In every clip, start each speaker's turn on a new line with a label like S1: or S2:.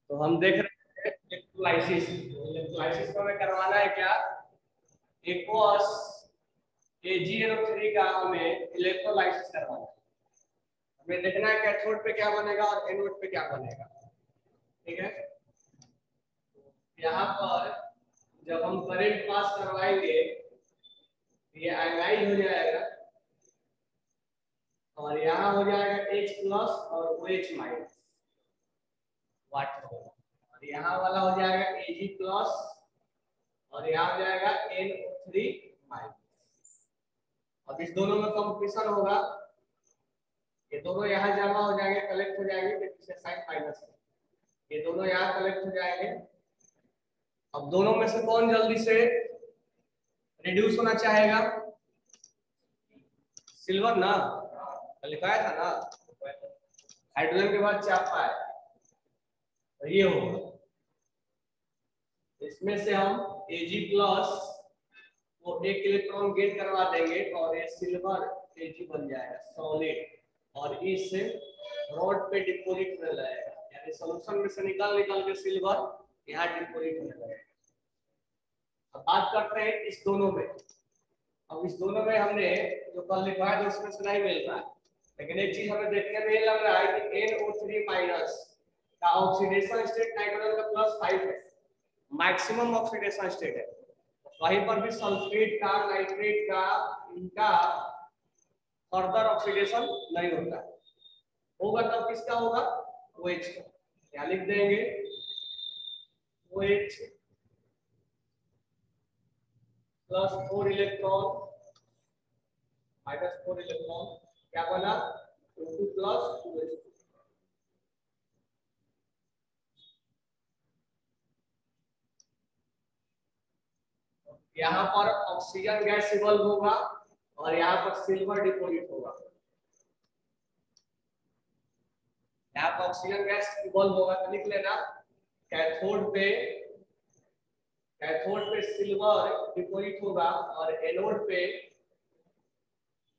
S1: तो हम देख रहे हैं इलेक्ट्रोलाइसिस। इलेक्ट्रोलाइसिस को हमें करवाना है क्या, एक्वस AgNO3 का हमें इलेक्ट्रोलाइसिस करवाना है। हमें देखना है कैथोड पे क्या बनेगा और एनोड पे क्या बनेगा। ठीक है, यहाँ पर जब हम करंट पास करवाएंगे ये आयनाइज हो जाएगा और यहाँ हो जाएगा H प्लस और OH माइनस वाटर होगा, और यहाँ वाला हो जाएगा Ag प्लस और यहाँ हो जाएगा NO3 माइनस। अब इस दोनों में कंपटीशन होगा, ये दोनों यहाँ जमा हो जाएंगे, कलेक्ट हो जाएंगे, पीछे साइन माइनस है, ये दोनों यहाँ कलेक्ट हो जाएंगे। अब दोनों में से कौन जल्दी से रिड्यूस होना चाहेगा, सिल्वर ना, लिखाया था ना, हाइड्रोजन के बाद चापा है तो ये होगा। इसमें से हम Ag प्लस वो एक इलेक्ट्रॉन गेन करवा देंगे और ये सिल्वर Ag बन जाएगा सॉलिड, और इस रॉड पे डिपोजिट होने लगेगा, यानी सॉल्यूशन में से निकल के सिल्वर यहाँ डिपोजिट होने लगेगा। अब बात करते हैं इस दोनों में। अब इस दोनों में हमने जो कल लिखा है तो उसमें से नहीं मिल रहा है, लेकिन एक चीज हमें देखने में ये लग रहा है कि NO3 माइनस का ऑक्सीडेशन स्टेट नाइट्रोजन का +5 है, मैक्सिमम ऑक्सीडेशन स्टेट है। वहीं पर भी सल्फेट का, नाइट्रेट का, इनका फर्दर ऑक्सीडेशन नहीं होता है। होगा तब किसका होगा, OH का। क्या लिख देंगे, OH +4 इलेक्ट्रॉन -4 इलेक्ट्रॉन, क्या बना, O2 + 2H2। यहाँ पर ऑक्सीजन गैस इवॉल्व होगा और यहाँ पर सिल्वर डिपोजिट होगा। यहाँ पर ऑक्सीजन गैस इवॉल्व होगा तो लिख लेना, कैथोड पे सिल्वर डिपोजिट होगा और एनोड पे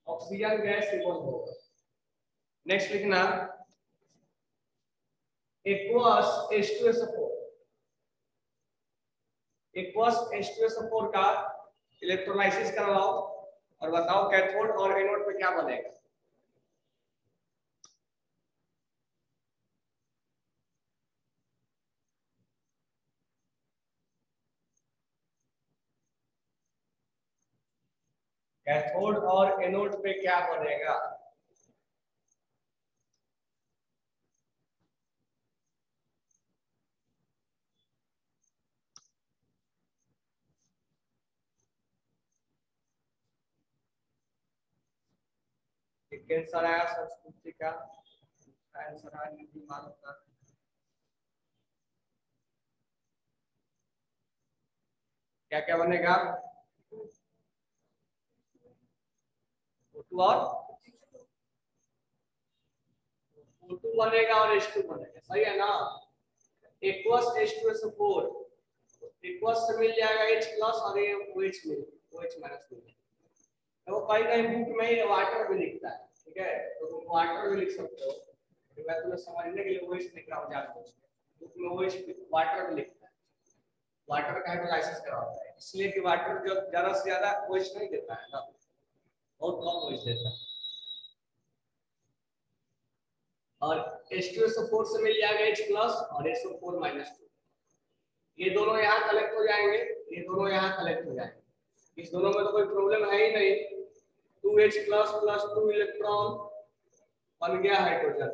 S1: ऑक्सीजन गैस इवॉल्व होगा। नेक्स्ट लिखना, एक्वस H2SO4, एक्वस H2SO4 का इलेक्ट्रोलाइसिस करवाओ और बताओ कैथोड और एनोड पे क्या बनेगा। कैथोड और एनोड पे क्या बनेगा, आंसर आया संस्कृति का, आंसर आया निधि मानव का। क्या क्या बनेगा, O2 और O2 बनेगा और H2 बनेगा, सही है ना। एक्वस H2SO4, एक्वस से मिल जाएगा H प्लस और ये OH माइनस मिल जाएगा। तो कहीं कहीं बुक में ही वाटर भी लिखता है, ठीक है, तो तुम वाटर भी लिख सकते हो, मैं तुम्हें समझने के लिए OH लिख रहा हूँ, जानते हो बुक में OH वाटर भी लिखता है। वाटर का हाइड्रोलाइसिस करवाता है, इसलिए कि वाटर जो ज्यादा से ज्यादा OH नहीं देता है ना, बहुत कम OH देता है। और H2SO4 से मिल जाएगा H प्लस और SO4 माइनस 2, ये दोनों यहाँ कलेक्ट हो जाएंगे, ये दोनों यहाँ कलेक्ट हो जाएंगे। इस दोनों में तो कोई प्रॉब्लम है ही नहीं, 2H प्लस प्लस 2 इलेक्ट्रॉन बन गया हाइड्रोजन।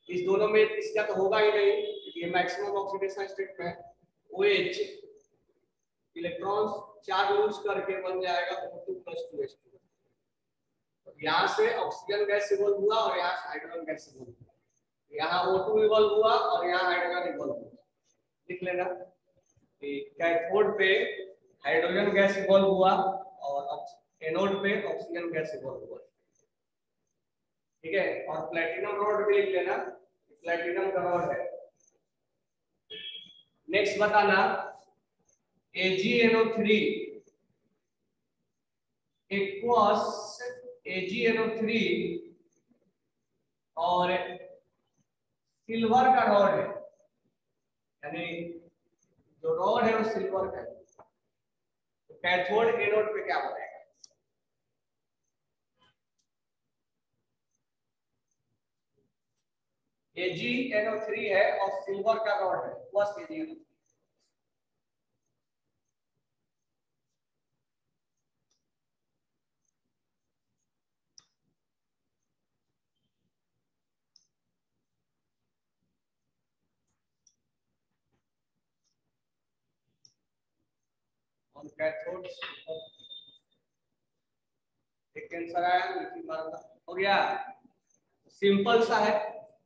S1: इस दोनों में इसका तो होगा ही नहीं, ये मैक्सिमम ऑक्सीडेशन स्टेट में OH इलेक्ट्रॉन्स चार्ज लूज करके बन जाएगा O2 + 2H2। तो यहाँ से ऑक्सीजन गैस इवॉल्व हुआ और यहाँ से हाइड्रोजन गैस इवॉल्व हुआ, यहाँ O2 इवॉल्व हुआ और यहाँ हाइड्रोजन इवॉल्व हुआ। लिख लेना, कैथोड पे हाइड्रोजन गैस इवॉल्व हुआ और एनोड पे ऑक्सीजन गैस इवॉल्व हुआ, ठीक है। और प्लेटिनम रॉड भी लिख लेना, प्लेटिनम का रॉड है। नेक्स्ट बताना, AgNO3 एक्वस AgNO3 और सिल्वर का रॉड है, यानी जो रॉड है वो सिल्वर का है, तो कैथोड एनोड पे क्या बनेगा? AgNO3 है और सिल्वर का रॉड है प्लस AgNO3। और कैथोड एक आंसर आया, हो गया। सिंपल सा है,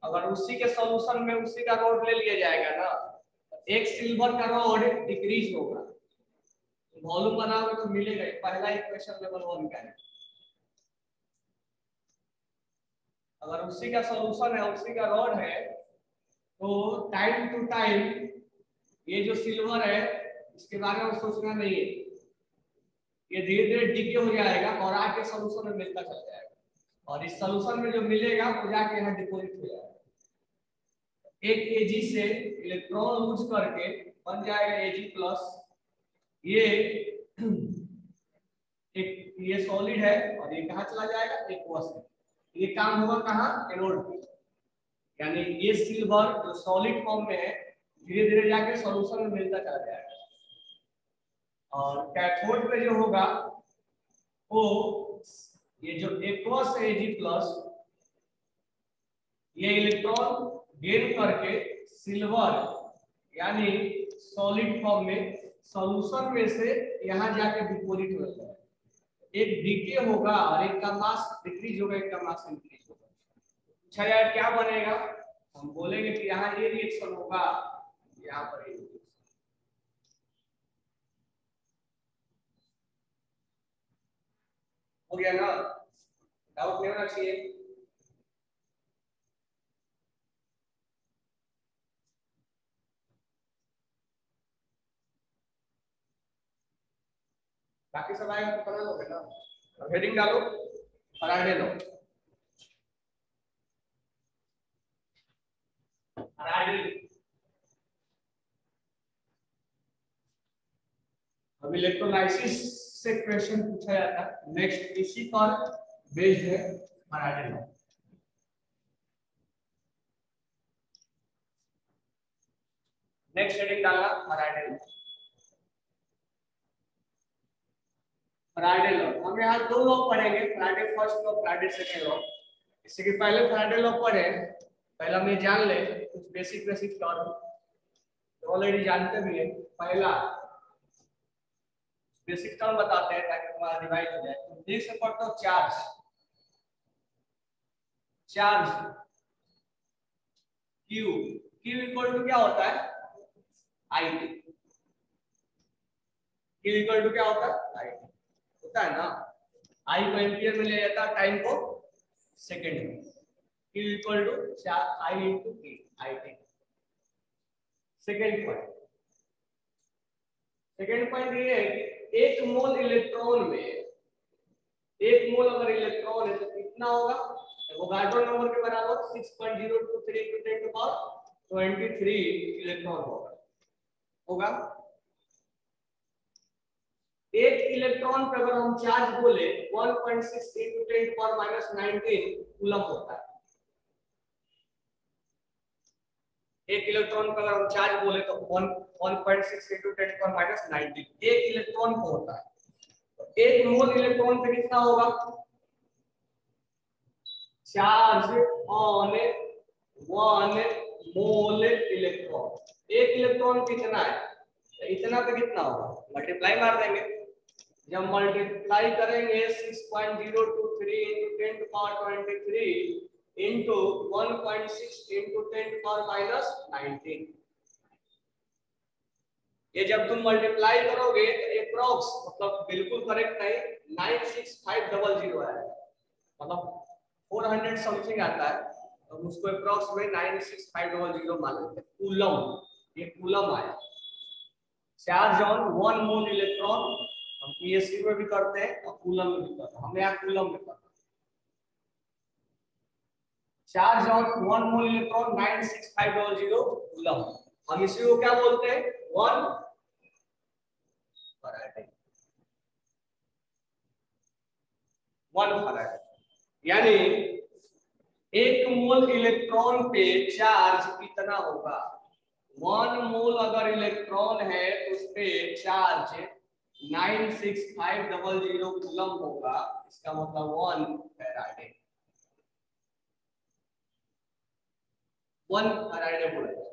S1: अगर उसी के सॉल्यूशन में उसी का रॉड ले लिया जाएगा ना, एक सिल्वर का रॉड डिक्रीज होगा, वॉल्यूम बनाओगे तो मिलेगा। पहला इक्वेशन लेवल 1 का है। अगर उसी का सॉल्यूशन है, उसी का रॉड है, तो टाइम टू टाइम ये जो सिल्वर है इसके बारे में सोचना नहीं है, ये धीरे धीरे डिके हो जाएगा और आके सॉल्यूशन में मिलता चल जाएगा, और इस सॉल्यूशन में जो मिलेगा वो जाके यहाँ डिपोजिट हो जाएगा। एक Ag से इलेक्ट्रॉन लूज करके बन जाएगा Ag+। ये एक ये सॉलिड है और ये कहाँ चला जाएगा? एक्वस में। ये काम होगा कहाँ? एनोड पे। यानी ये सिल्वर जो सॉलिड फॉर्म में है धीरे धीरे जाके सॉल्यूशन में मिलता चला जाएगा, और कैथोड पे जो होगा वो ये जो एक्वस है Ag+, ये इलेक्ट्रॉन गेन करके सिल्वर यानी सॉलिड फॉर्म में सॉल्यूशन में से यहाँ जाके डिपोजिट हो जाएगा। एक डीके होगा और एक का मास डिक्रीज होगा, एक का मास इंक्रीज होगा। अच्छा यार क्या बनेगा? हम बोलेंगे कि यहाँ ये रिएक्शन होगा, यहाँ पर ये रिएक्शन। हो गया ना? डाउट नहीं होना चाहिए। बाकी सब आएगा तो बना लोगे ना? हेडिंग डालो, फराडे लो। अब इलेक्ट्रोलाइसिस से क्वेश्चन पूछा जाता है नेक्स्ट, इसी पर बेस्ड है फराडे लॉ। नेक्स्ट हेडिंग डालना फराडे लॉ। फराडे लॉ हम यहाँ दो लॉ पढ़ेंगे, Faraday first law, Faraday second law. इससे कि पहले फराडे लॉ पढ़े, पहला हम ये जान ले कुछ बेसिक बेसिक टर्म तो ऑलरेडी जानते भी है। पहला बेसिक टर्म बताते हैं ताकि तुम्हारा रिवाइज हो जाए। तो देख से पढ़ते हो charge, charge Q, Q equal to क्या होता है? IT। Q इक्वल टू क्या होता है? IT होता है ना। I को एम्पियर में ले जाता है, टाइम को सेकंड में। Q equal to I into T, IT। Second point, second point ये है कि एक मोल इलेक्ट्रॉन में, एक मोल अगर इलेक्ट्रॉन है तो कितना होगा? एवोगाड्रो नंबर के बराबर 6.023 × 10⁻23 इलेक्ट्रॉन होगा। एक इलेक्ट्रॉन पे अगर हम चार्ज बोले 1.6 × 10⁻19 कूलम होता है। एक इलेक्ट्रॉन पर अगर हम चार्ज बोले तो 1.6 × 10⁻19 एक इलेक्ट्रॉन को होता है। तो एक मोल इलेक्ट्रॉन पे कितना होगा? Charge on 1 mole electron. एक इलेक्ट्रॉन कितना है? तो इतना पे कितना होगा? मल्टीप्लाई मार देंगे। जब मल्टीप्लाई करेंगे 6.023 × 10⁻23 into 1.6 into 10⁻19, ये जब तुम मल्टीप्लाई करोगे तो अप्रॉक्स मतलब बिल्कुल करेक्ट नहीं 96500 है, मतलब 400 समथिंग आता है, तो उसको अप्रॉक्स में 96500 मान लेते हैं। कूलम, ये कूलम आया। चार्ज ऑन 1 मोल इलेक्ट्रॉन हम पीएससी में भी करते हैं और कूलम में भी करते हैं, हम यहाँ कूलम में करते हैं। Charge on 1 mole electron 96500 coulomb. हम इसी को क्या बोलते हैं, 1 फैराडे। 1 फैराडे यानी 1 मोल इलेक्ट्रॉन पे चार्ज कितना होगा। 1 मोल अगर इलेक्ट्रॉन है तो उस पे चार्ज 96500 कूलम होगा। इसका मतलब 1 फैराडे। 1 फैराडे बोला जाए।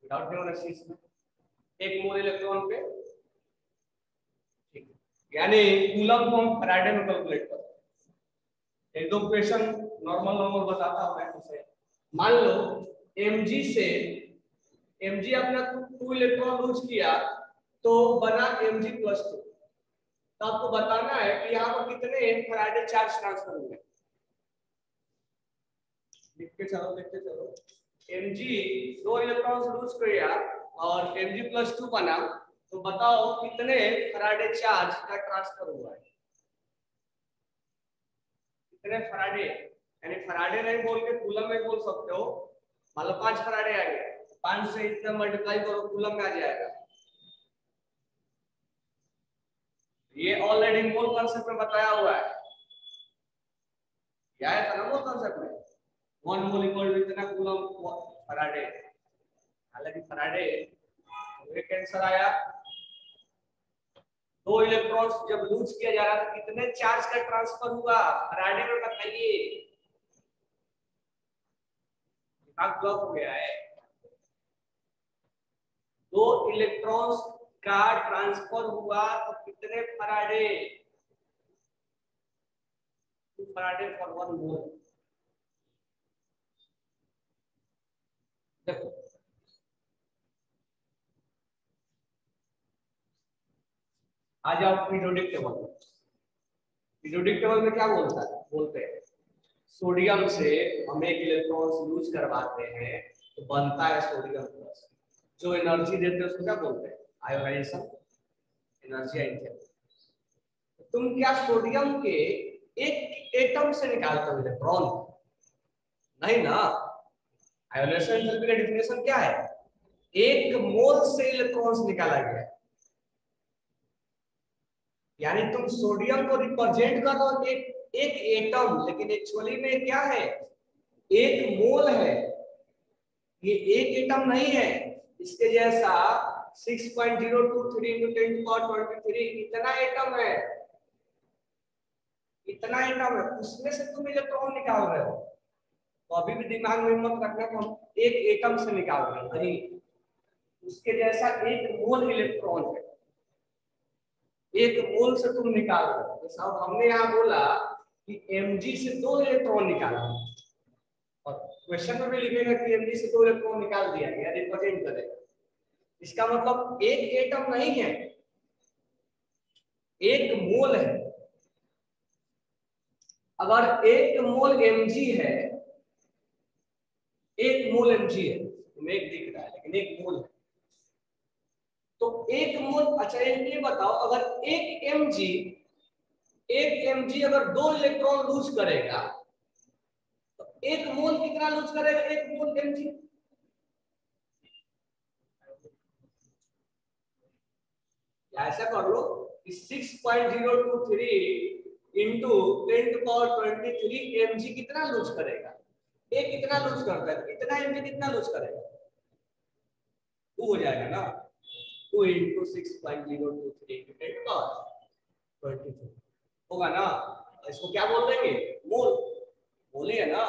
S1: डाउट नहीं होना चाहिए इसमें। 1 मोल इलेक्ट्रॉन पे, यानी कूलम को हम फैराडे में कैलकुलेट करते हैं। एक दो क्वेश्चन नॉर्मल नॉर्मल बताता हूं मैं तुझे। मान लो mg से mg अपना 2 इलेक्ट्रॉन लूज किया तो बना mg+2। तो आपको बताना है कि यहाँ पर कितने फैराडे चार्ज ट्रांसफर हुए। लिखते चलो mg 2 इलेक्ट्रॉन लूज किया और mg+2 बना, तो बताओ कितने फैराडे चार्ज का ट्रांसफर हुआ है। कितने फैराडे, यानी फैराडे नहीं बोल के कूलम में बोल सकते हो। मतलब 5 फैराडे आ गए, 5 से इतना मल्टीप्लाई करो कूलम में आ जाएगा। ये ऑलरेडी मोल कॉन्सेप्ट में बताया हुआ है, क्या है था मोल कॉन्सेप्ट में। 1 मोल इक्वल टू इतना कूलम फैराडे। हालांकि फैराडे एक आंसर आया। 2 इलेक्ट्रॉन्स जब लूज किया जा रहा था कितने चार्ज का ट्रांसफर हुआ फैराडे में बताइए। दिमाग ब्लॉक हो गया है। 2 इलेक्ट्रॉन्स का ट्रांसफर हुआ तो कितने फैराडे। 2 फैराडे फॉर 1 मोल। देखो आ जाओ पीरियोडिक टेबल में। पीरियोडिक टेबल में क्या बोलते हैं सोडियम से हम 1 इलेक्ट्रॉन लूज करवाते हैं तो बनता है सोडियम प्लस। जो एनर्जी देते हैं उसको क्या बोलते हैं, आयोनाइजेशन एनर्जी आई। तुम क्या सोडियम के एक एटम से निकालते हो इलेक्ट्रॉन, नहीं ना। आयोनाइजेशन एंथैल्पी का डेफिनेशन क्या है, 1 मोल से इलेक्ट्रॉन्स निकाला गया। यानी तुम सोडियम को रिप्रेजेंट कर रहे हो एक एटम, लेकिन एक्चुअली में क्या है, 1 मोल है। ये एक एटम नहीं है, इसके जैसा 6.023 × 10⁻23 इतना एटम है। इतना एटम है, उसमें से तुम इलेक्ट्रॉन निकाल रहे हो। तो अभी भी दिमाग में मत रखना कि हम एक एटम से निकाल रहे हैं, नहीं। उसके जैसा 1 मोल इलेक्ट्रॉन है, 1 मोल से तुम निकाल रहे हो। तो साहब हमने यहाँ बोला कि mg से 2 इलेक्ट्रॉन निकाला, और क्वेश्चन में भी लिखेगा कि mg से 2 इलेक्ट्रॉन निकाल दिया गया, रिप्रेजेंट करेगा। इसका मतलब एक एटम नहीं है, 1 मोल है। अगर 1 मोल mg है, 1 मोल mg है, तुम्हें एक दिख रहा है लेकिन 1 मोल है, तो 1 मोल। अच्छा ये बताओ, अगर 1 mg अगर 2 इलेक्ट्रॉन लूज करेगा तो 1 मोल कितना लूज करेगा, 1 मोल mg। ऐसा कर लो कि 6.023 इंटू 10⁻23 mg कितना लूज करेगा। एक कितना लूज करता है, इतना mg कितना लूज करेगा, 2 हो जाएगा ना। 2 इंटू 6.023 10⁻23 होगा ना। इसको क्या बोल देंगे, मोल। मोल ही है ना।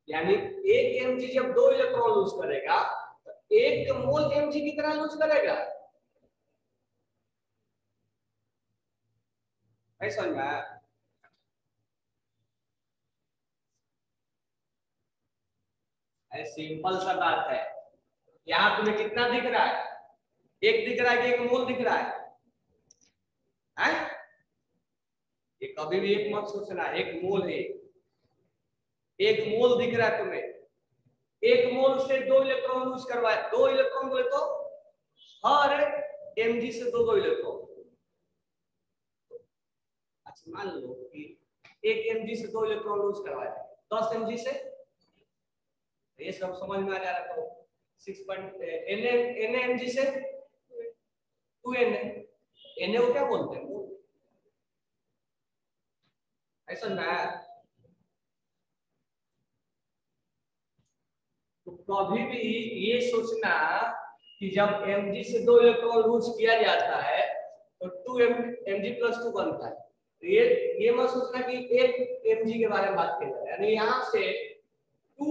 S1: यानी 1 mg जब 2 इलेक्ट्रॉन लूज करेगा तो 1 मोल mg कितना लूज करेगा। ऐसा समझ में आया। सिंपल सा बात है। यहाँ तुम्हें कितना दिख रहा है, 1 दिख रहा है कि 1 मोल दिख रहा है? ये कभी भी एक मत सोचना 1 मोल है। 1 मोल दिख रहा है तुम्हें, 1 मोल से 2 इलेक्ट्रॉन लूज करवाए, 2 इलेक्ट्रॉन बोले तो हर mg से 2 इलेक्ट्रॉन। अच्छा मान लो कि 1 mg से 2 इलेक्ट्रॉन लूज करवाए, 10 mg से, ये सब समझ में आ जा रहा है। 6 mg से 2 Na को क्या बोलते हैं, ऐसा ना। तो कभी भी ये सोचना कि जब mg से 2 इलेक्ट्रॉन लूज किया जाता है तो 2mg+2 बनता है। तो ये मत सोचना कि 1 mg के बारे में बात की जा रही है, यानी यहाँ से 2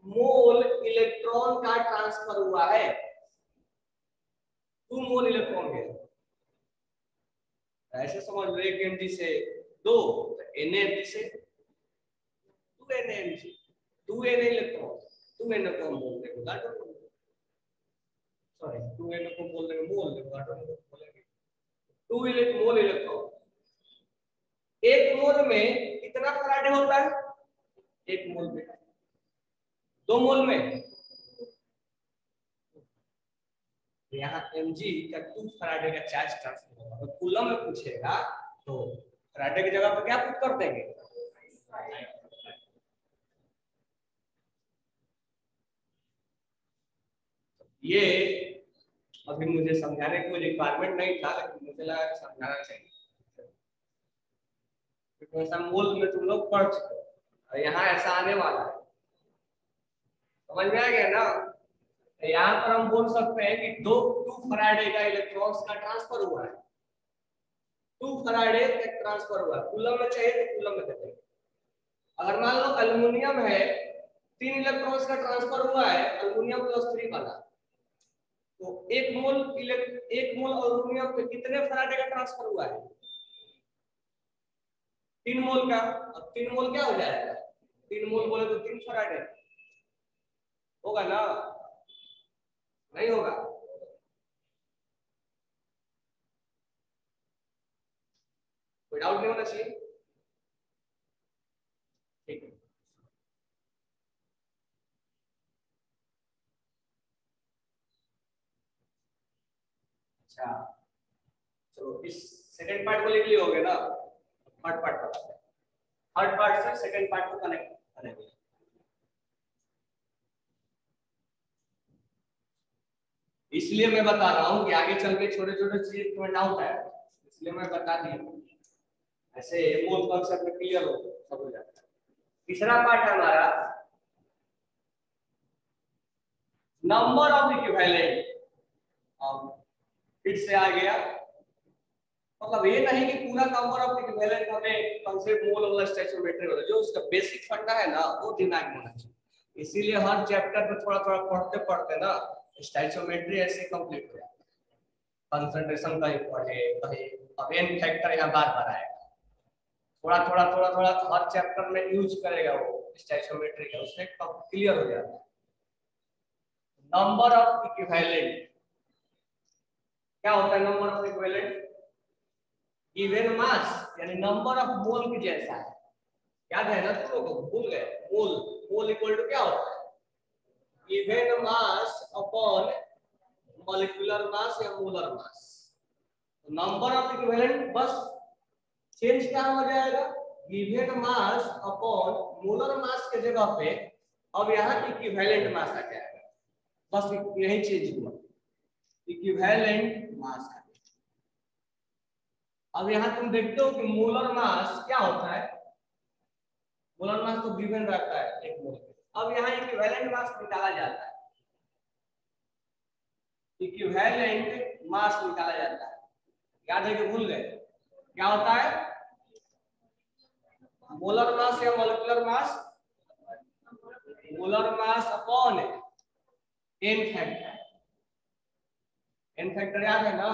S1: मोल इलेक्ट्रॉन का ट्रांसफर हुआ है, 2 मोल इलेक्ट्रॉन के। ऐसे समझ लो 1 mg से 2 Na से 2 Na, 2 Na इलेक्ट्रॉन, 2 Na को हम बोल देंगे डाटो, सॉरी 2 Na को बोल देंगे मोल, डाटो बोलेंगे 2 मोल इलेक्ट्रॉन। 1 मोल में कितना फैराडे होता है, 1 मोल में, 2 मोल में यहाँ mg का 2 फैराडे का चार्ज ट्रांसफर होगा। तो कूलम में पूछेगा तो फैराडे की जगह पर क्या पुट कर देंगे, ये अभी मुझे समझाने की कोई रिक्वायरमेंट नहीं था, लेकिन मुझे लगा कि समझाना चाहिए, क्योंकि ऐसा मोल में तुम लोग पढ़ चुके हो और यहाँ ऐसा आने वाला है। समझ में आ गया ना। तो यहाँ पर हम बोल सकते हैं कि 2 फैराडे का इलेक्ट्रॉन्स का ट्रांसफर हुआ है, 2 फैराडे का ट्रांसफर हुआ है। कूलम में चाहिए तो कूलम में देते हैं। अगर मान लो एल्युमिनियम है, 3 इलेक्ट्रॉन्स का ट्रांसफर हुआ है, एल्युमिनियम +3 वाला, तो 1 मोल एल्युमिनियम पे कितने फैराडे का ट्रांसफर हुआ है, 3 मोल का। अब 3 मोल क्या हो जाएगा, 3 मोल बोले तो 3 फैराडे होगा ना, नहीं होगा। कोई डाउट नहीं होना चाहिए, ठीक है। अच्छा चलो इस सेकंड पार्ट को लिख लिए होगे ना, थर्ड पार्ट बताते हैं। थर्ड पार्ट से सेकंड पार्ट को कनेक्ट करेंगे। इसलिए मैं बता रहा हूँ कि आगे चल के छोटे छोटे चीज में डाउट है, इसलिए मैं बता दिया, ऐसे मोल कॉन्सेप्ट में क्लियर हो सब हो जाता है। तीसरा पार्ट है हमारा नंबर ऑफ इक्विवेलेंट। फिर से आ गया, मतलब ये नहीं कि पूरा नंबर ऑफ इक्विवेलेंट हमें कंसेप्ट मोल वाला स्टोइकियोमेट्री वाला, जो उसका बेसिक फंडा है ना वो दिमाग में होना चाहिए। इसीलिए हर चैप्टर में थोड़ा थोड़ा पढ़ते पढ़ते ना स्टोइकियोमेट्री ऐसे कंप्लीट हो जाता है। कंसंट्रेशन कहीं पढ़े कहीं, अब एन फैक्टर यहाँ बार बार आएगा, थोड़ा थोड़ा हर चैप्टर में यूज करेगा वो स्टोइकियोमेट्री का, उससे क्लियर हो जाता है। नंबर ऑफ इक्विवेलेंट क्या होता है, number of equivalent given mass यानी नंबर ऑफ मोल की जैसा है। याद है ना तुम लोगों को, भूल गए, मोल, मोल इक्वल टू क्या होता है, given mass upon molecular mass या मोलर मास। तो नंबर ऑफ इक्विवेलेंट बस चेंज क्या हो जाएगा, given mass upon molar mass के जगह पे अब यहाँ इक्विवेलेंट मास आ जाएगा, बस यही चेंज हुआ, इक्विवेलेंट मास। अब यहाँ तुम देखते हो कि मोलर मास क्या होता है, मोलर मास तो गिवन रहता है 1 मोल पे। अब यहाँ इक्विवेलेंट मास निकाला जाता है, इक्विवेलेंट मास निकाला जाता है। याद है कि भूल गए, क्या होता है, मोलर मास या molecular mass, molar mass upon n factor. N factor याद है ना,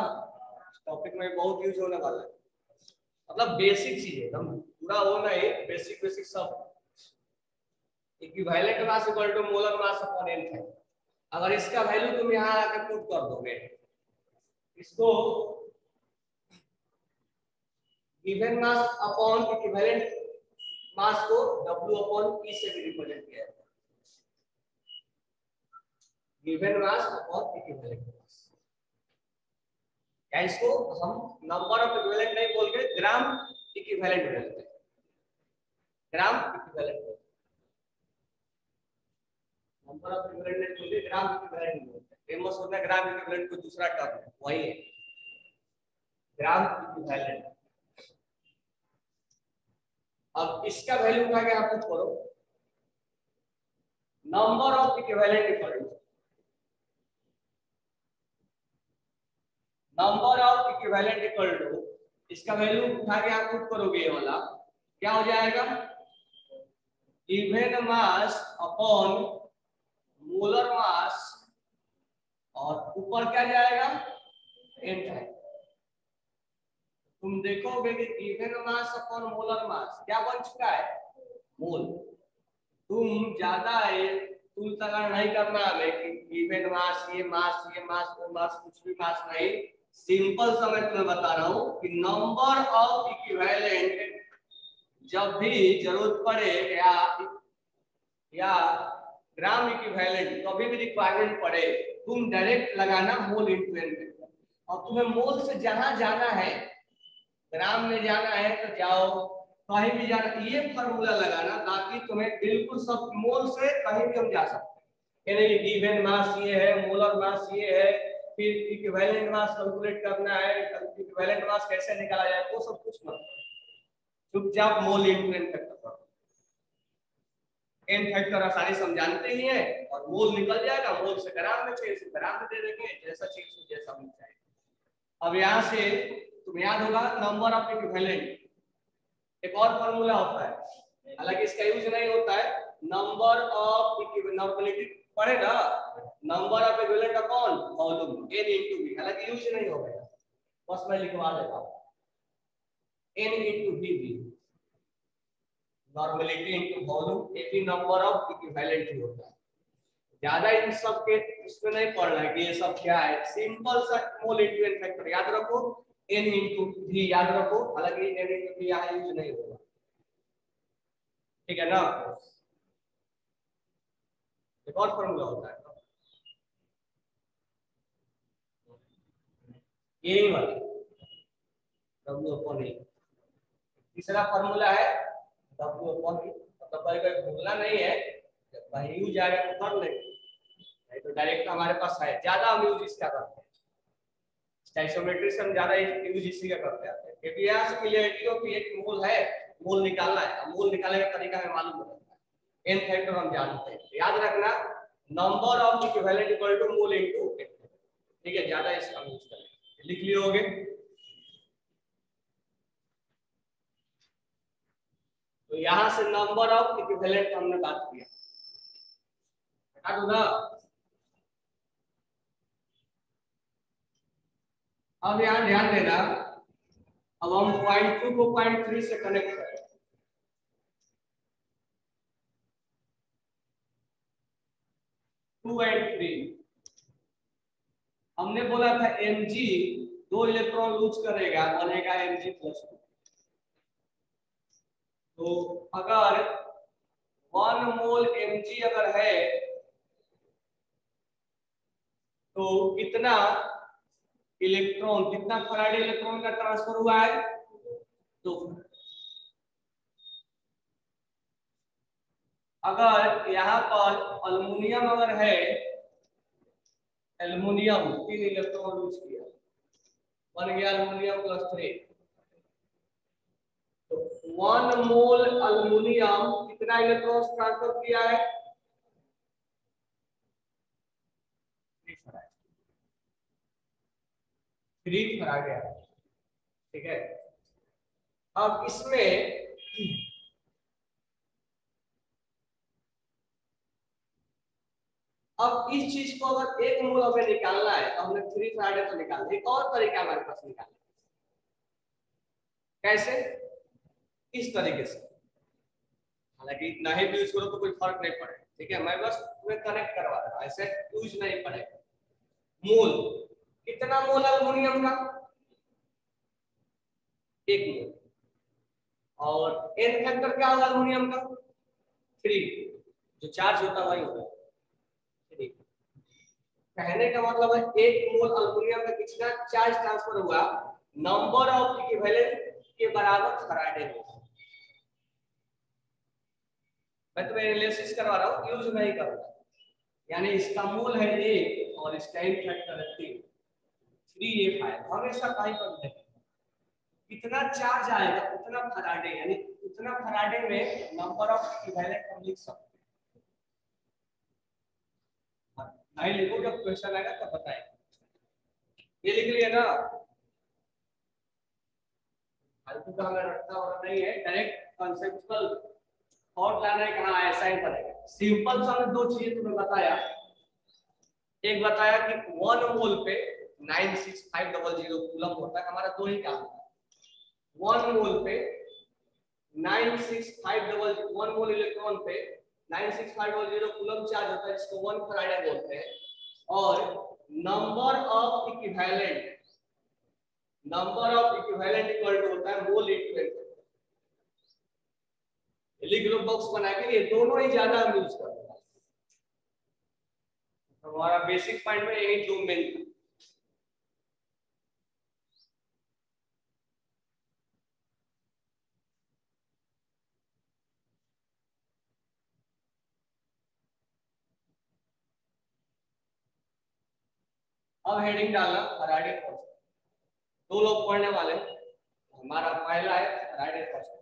S1: टॉपिक में बहुत यूज होने वाला है, मतलब बेसिक चीज है, एकदम पूरा वो नहीं, बेसिक बेसिक सब। Equivalent mass equal to molar mass upon n factor. अगर इसका वैल्यू तुम यहाँ आके पुट कर दोगे, इसको गिवन मास अपॉन इक्विवेलेंट मास को W अपॉन E से भी रिप्रेजेंट किया जाता है, गिवन मास अपॉन इक्विवेलेंट मास। क्या इसको हम नंबर ऑफ इक्विवेलेंट नहीं बोल के ग्राम इक्विवेलेंट बोलते हैं, gram equivalent, number of equivalent बोलते ग्राम इक्विवेलेंट बोलते हैं। फेमस होता है ग्राम इक्विवेलेंट, को दूसरा टर्म है वही है ग्राम इक्विवेलेंट। अब इसका वैल्यू उठा के आप करो, number of equivalent equal to number of equivalent equal to, इसका वैल्यू उठा के आप खुद करोगे, ये वाला क्या हो जाएगा, even mass upon molar mass, और ऊपर क्या जाएगा एन टाइप। तुम देखोगे कि even mass upon molar mass क्या बन चुका है, मोल। तुम ज्यादा तुल तगड़ नहीं करना हमें कि इवन मास, ये मास, ये मास, वो मास, कुछ भी मास नहीं। सिंपल सा मैं तुम्हें बता रहा हूं कि नंबर ऑफ इक्विवेलेंट जब भी जरूरत पड़े या ग्राम इक्विवेलेंट कभी भी रिक्वायरमेंट पड़े, तुम डायरेक्ट लगाना मोल इंटू एन। और तुम्हें मोल से जहां जाना है, ग्राम में जाना है तो जाओ, कहीं भी जाना, ये फॉर्मूला लगाना, ताकि तुम्हें बिल्कुल सब मोल से कहीं भी हम जा सकते हैं। यानी गिवन मास ये है, मोलर मास ये है, फिर इक्विवेलेंट मास कैलकुलेट करना है, इक्विवेलेंट मास कैसे निकाला जाए, वो सब कुछ मत, चुपचाप मोल इंटू एन फैक्टर करो। एन फैक्टर आसानी से हम जानते ही हैं, और मोल निकल जाएगा, मोल से ग्राम में चाहिए ग्राम में दे देंगे, जैसा चीज जैसा मिल जाए। अब यहाँ से तुम्हें याद होगा नंबर ऑफ इक्विवेलेंट, एक और फॉर्मूला होता है, हालांकि इसका यूज नहीं होता है, नंबर ऑफ इक्विवेलेंट पढ़े ना, number of equivalent upon volume n into v, हालांकि यूज नहीं होगा, बस मैं लिखवा देता हूं n into v, normality into volume, एक ही नंबर ऑफ इक्विवेलेंट ही होता है। ज्यादा इन सब के इसमें नहीं पढ़ना है कि ये सब क्या है, सिंपल सा मोल इनटू एन फैक्टर याद रखो, n इनटू v याद रखो, हालांकि n इनटू v यहां यूज नहीं होगा, ठीक है ना। एक और फॉर्मूला होता है यही वाला w अपॉन e, तीसरा फॉर्मूला है w अपॉन e, मतलब कोई भूलना नहीं है, जब कहीं यूज आएगा तो कर लेंगे, नहीं तो डायरेक्ट हमारे पास है, ज्यादा हम यूज इसका करते हैं, स्टोइकियोमेट्री से हम ज्यादा यूज इसी का करते हैं, क्योंकि यहाँ से क्लियरिटी हो कि एक मोल है, मोल निकालना है, मोल निकालने का तरीका हमें मालूम होता है, एन फैक्टर हम जानते हैं, याद रखना number of equivalent equal to mole into n, ठीक है, ज्यादा इसका यूज करें, लिख लिए होगे। तो यहां से नंबर ऑफ इक्विवेलेंट हमने बात किया, हटा दो ना। अब यहां ध्यान देना, अब हम पॉइंट 2 को पॉइंट 3 से कनेक्ट करें, टू एंड 3, हमने बोला था Mg 2 इलेक्ट्रॉन लूज करेगा, बनेगा Mg+2। तो अगर 1 मोल Mg अगर है तो कितना इलेक्ट्रॉन, कितना फैराडे इलेक्ट्रॉन का ट्रांसफर हुआ है, 2। अगर यहाँ पर अल्युमिनियम अगर है, एल्युमिनियम 3 इलेक्ट्रॉन लूज किया, बन गया अल्युमिनियम +3। तो 1 मोल अल्युमिनियम कितना इलेक्ट्रॉन ट्रांसफर किया है, 3 फैराडे, ठीक है। अब इसमें अब इस चीज को अगर 1 मोल हमें निकालना है तो हमने 3 फैराडे तो निकालना, एक और तरीका हमारे पास निकालना, कैसे, इस तरीके से, हालांकि इतना ही यूज करो तो कोई फर्क नहीं पड़ेगा, ठीक है, मैं बस तुम्हें कनेक्ट करवा रहा हूं, ऐसे यूज नहीं पड़ेगा। मोल कितना मोल अल्युमिनियम का, 1 मोल, और एन फैक्टर क्या होगा अल्युमिनियम का, 3, जो चार्ज होता है वही होगा 3। कहने का मतलब है 1 मोल अल्युमिनियम का कितना चार्ज ट्रांसफर हुआ, नंबर ऑफ इक्विवेलेंट के बराबर फैराडे लॉ। मैं तुम्हें एनालिसिस करवा रहा हूँ, यूज नहीं करूंगा। यानी इसका मूल है 1 और इसका फैक्टर है 3a5। हमेशा काई पर देखें कितना चार्ज आएगा उतना फैराडे, यानी उतना फैराडे में नंबर ऑफ इक्विवेलेंट हम लिख सकते हैं। नहीं लिखो, जब क्वेश्चन आएगा तब बताएंगे। ये लिख लिया ना, फालतू का हमें रटना और नहीं है, डायरेक्ट कॉन्सेप्चुअल थॉट लाना है। कहां ऐसा ही पड़ेगा। सिंपल सा मैं 2 चीजें तुम्हें बताया। एक बताया कि 1 मोल पे 96500 कूलम होता है। हमारा 2 ही काम है। 1 मोल पे 96500 1 मोल इलेक्ट्रॉन पे 96500 कूलम चार्ज होता है, जिसको 1 फैराडे बोलते हैं। और number of equivalent equal to होता है मोल इंटू एटम। लिख लो बॉक्स बना के, ये दोनों ही ज्यादा हम यूज करते हैं। हमारा बेसिक पॉइंट में यही 2 मेन था। अब हेडिंग डालना फैराडे फर्स्ट। 2 लोग पढ़ने वाले, हमारा पहला है फैराडे फर्स्ट।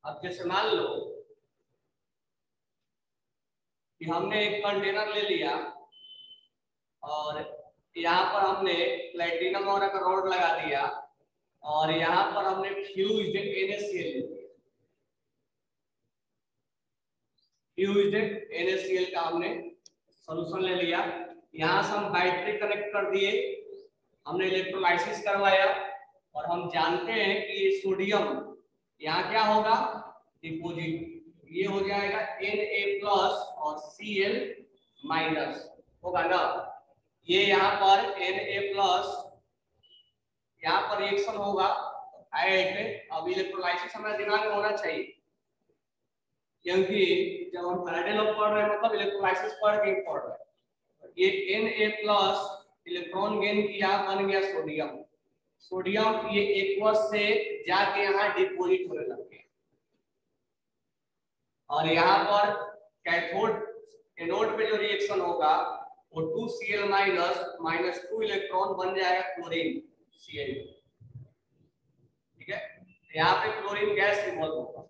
S1: अब जैसे मान लो कि हमने एक कंटेनर ले लिया और यहाँ पर हमने प्लेटिनम और एक रॉड लगा दिया और यहाँ पर हमने फ्यूज्ड NaCl ले लिया। फ्यूज्ड NaCl का हमने सॉल्यूशन ले लिया। यहाँ से हम बैटरी कनेक्ट कर दिए, हमने इलेक्ट्रोलाइसिस करवाया और हम जानते हैं कि ये सोडियम यहाँ क्या होगा, डिपोजिट। ये हो जाएगा Na+ और Cl- होगा ना। ये यहाँ पर Na+, यहाँ पर रिएक्शन होगा ऐड। अब इलेक्ट्रोलाइसिस हमारे दिमाग में होना चाहिए, क्योंकि जब हम फैराडे लॉ पढ़ रहे हैं मतलब इलेक्ट्रोलाइसिस पढ़ के पढ़ रहे हैं। ये Na+ इलेक्ट्रॉन गेन किया, बन गया सोडियम। सोडियम ये एक्वस से जाके यहाँ डिपोजिट होने लग गया और यहाँ पर कैथोड एनोड पे जो रिएक्शन होगा वो 2Cl- -2 इलेक्ट्रॉन बन जाएगा क्लोरीन Cl। ठीक है, यहाँ पे क्लोरीन गैस इवॉल्व होगा,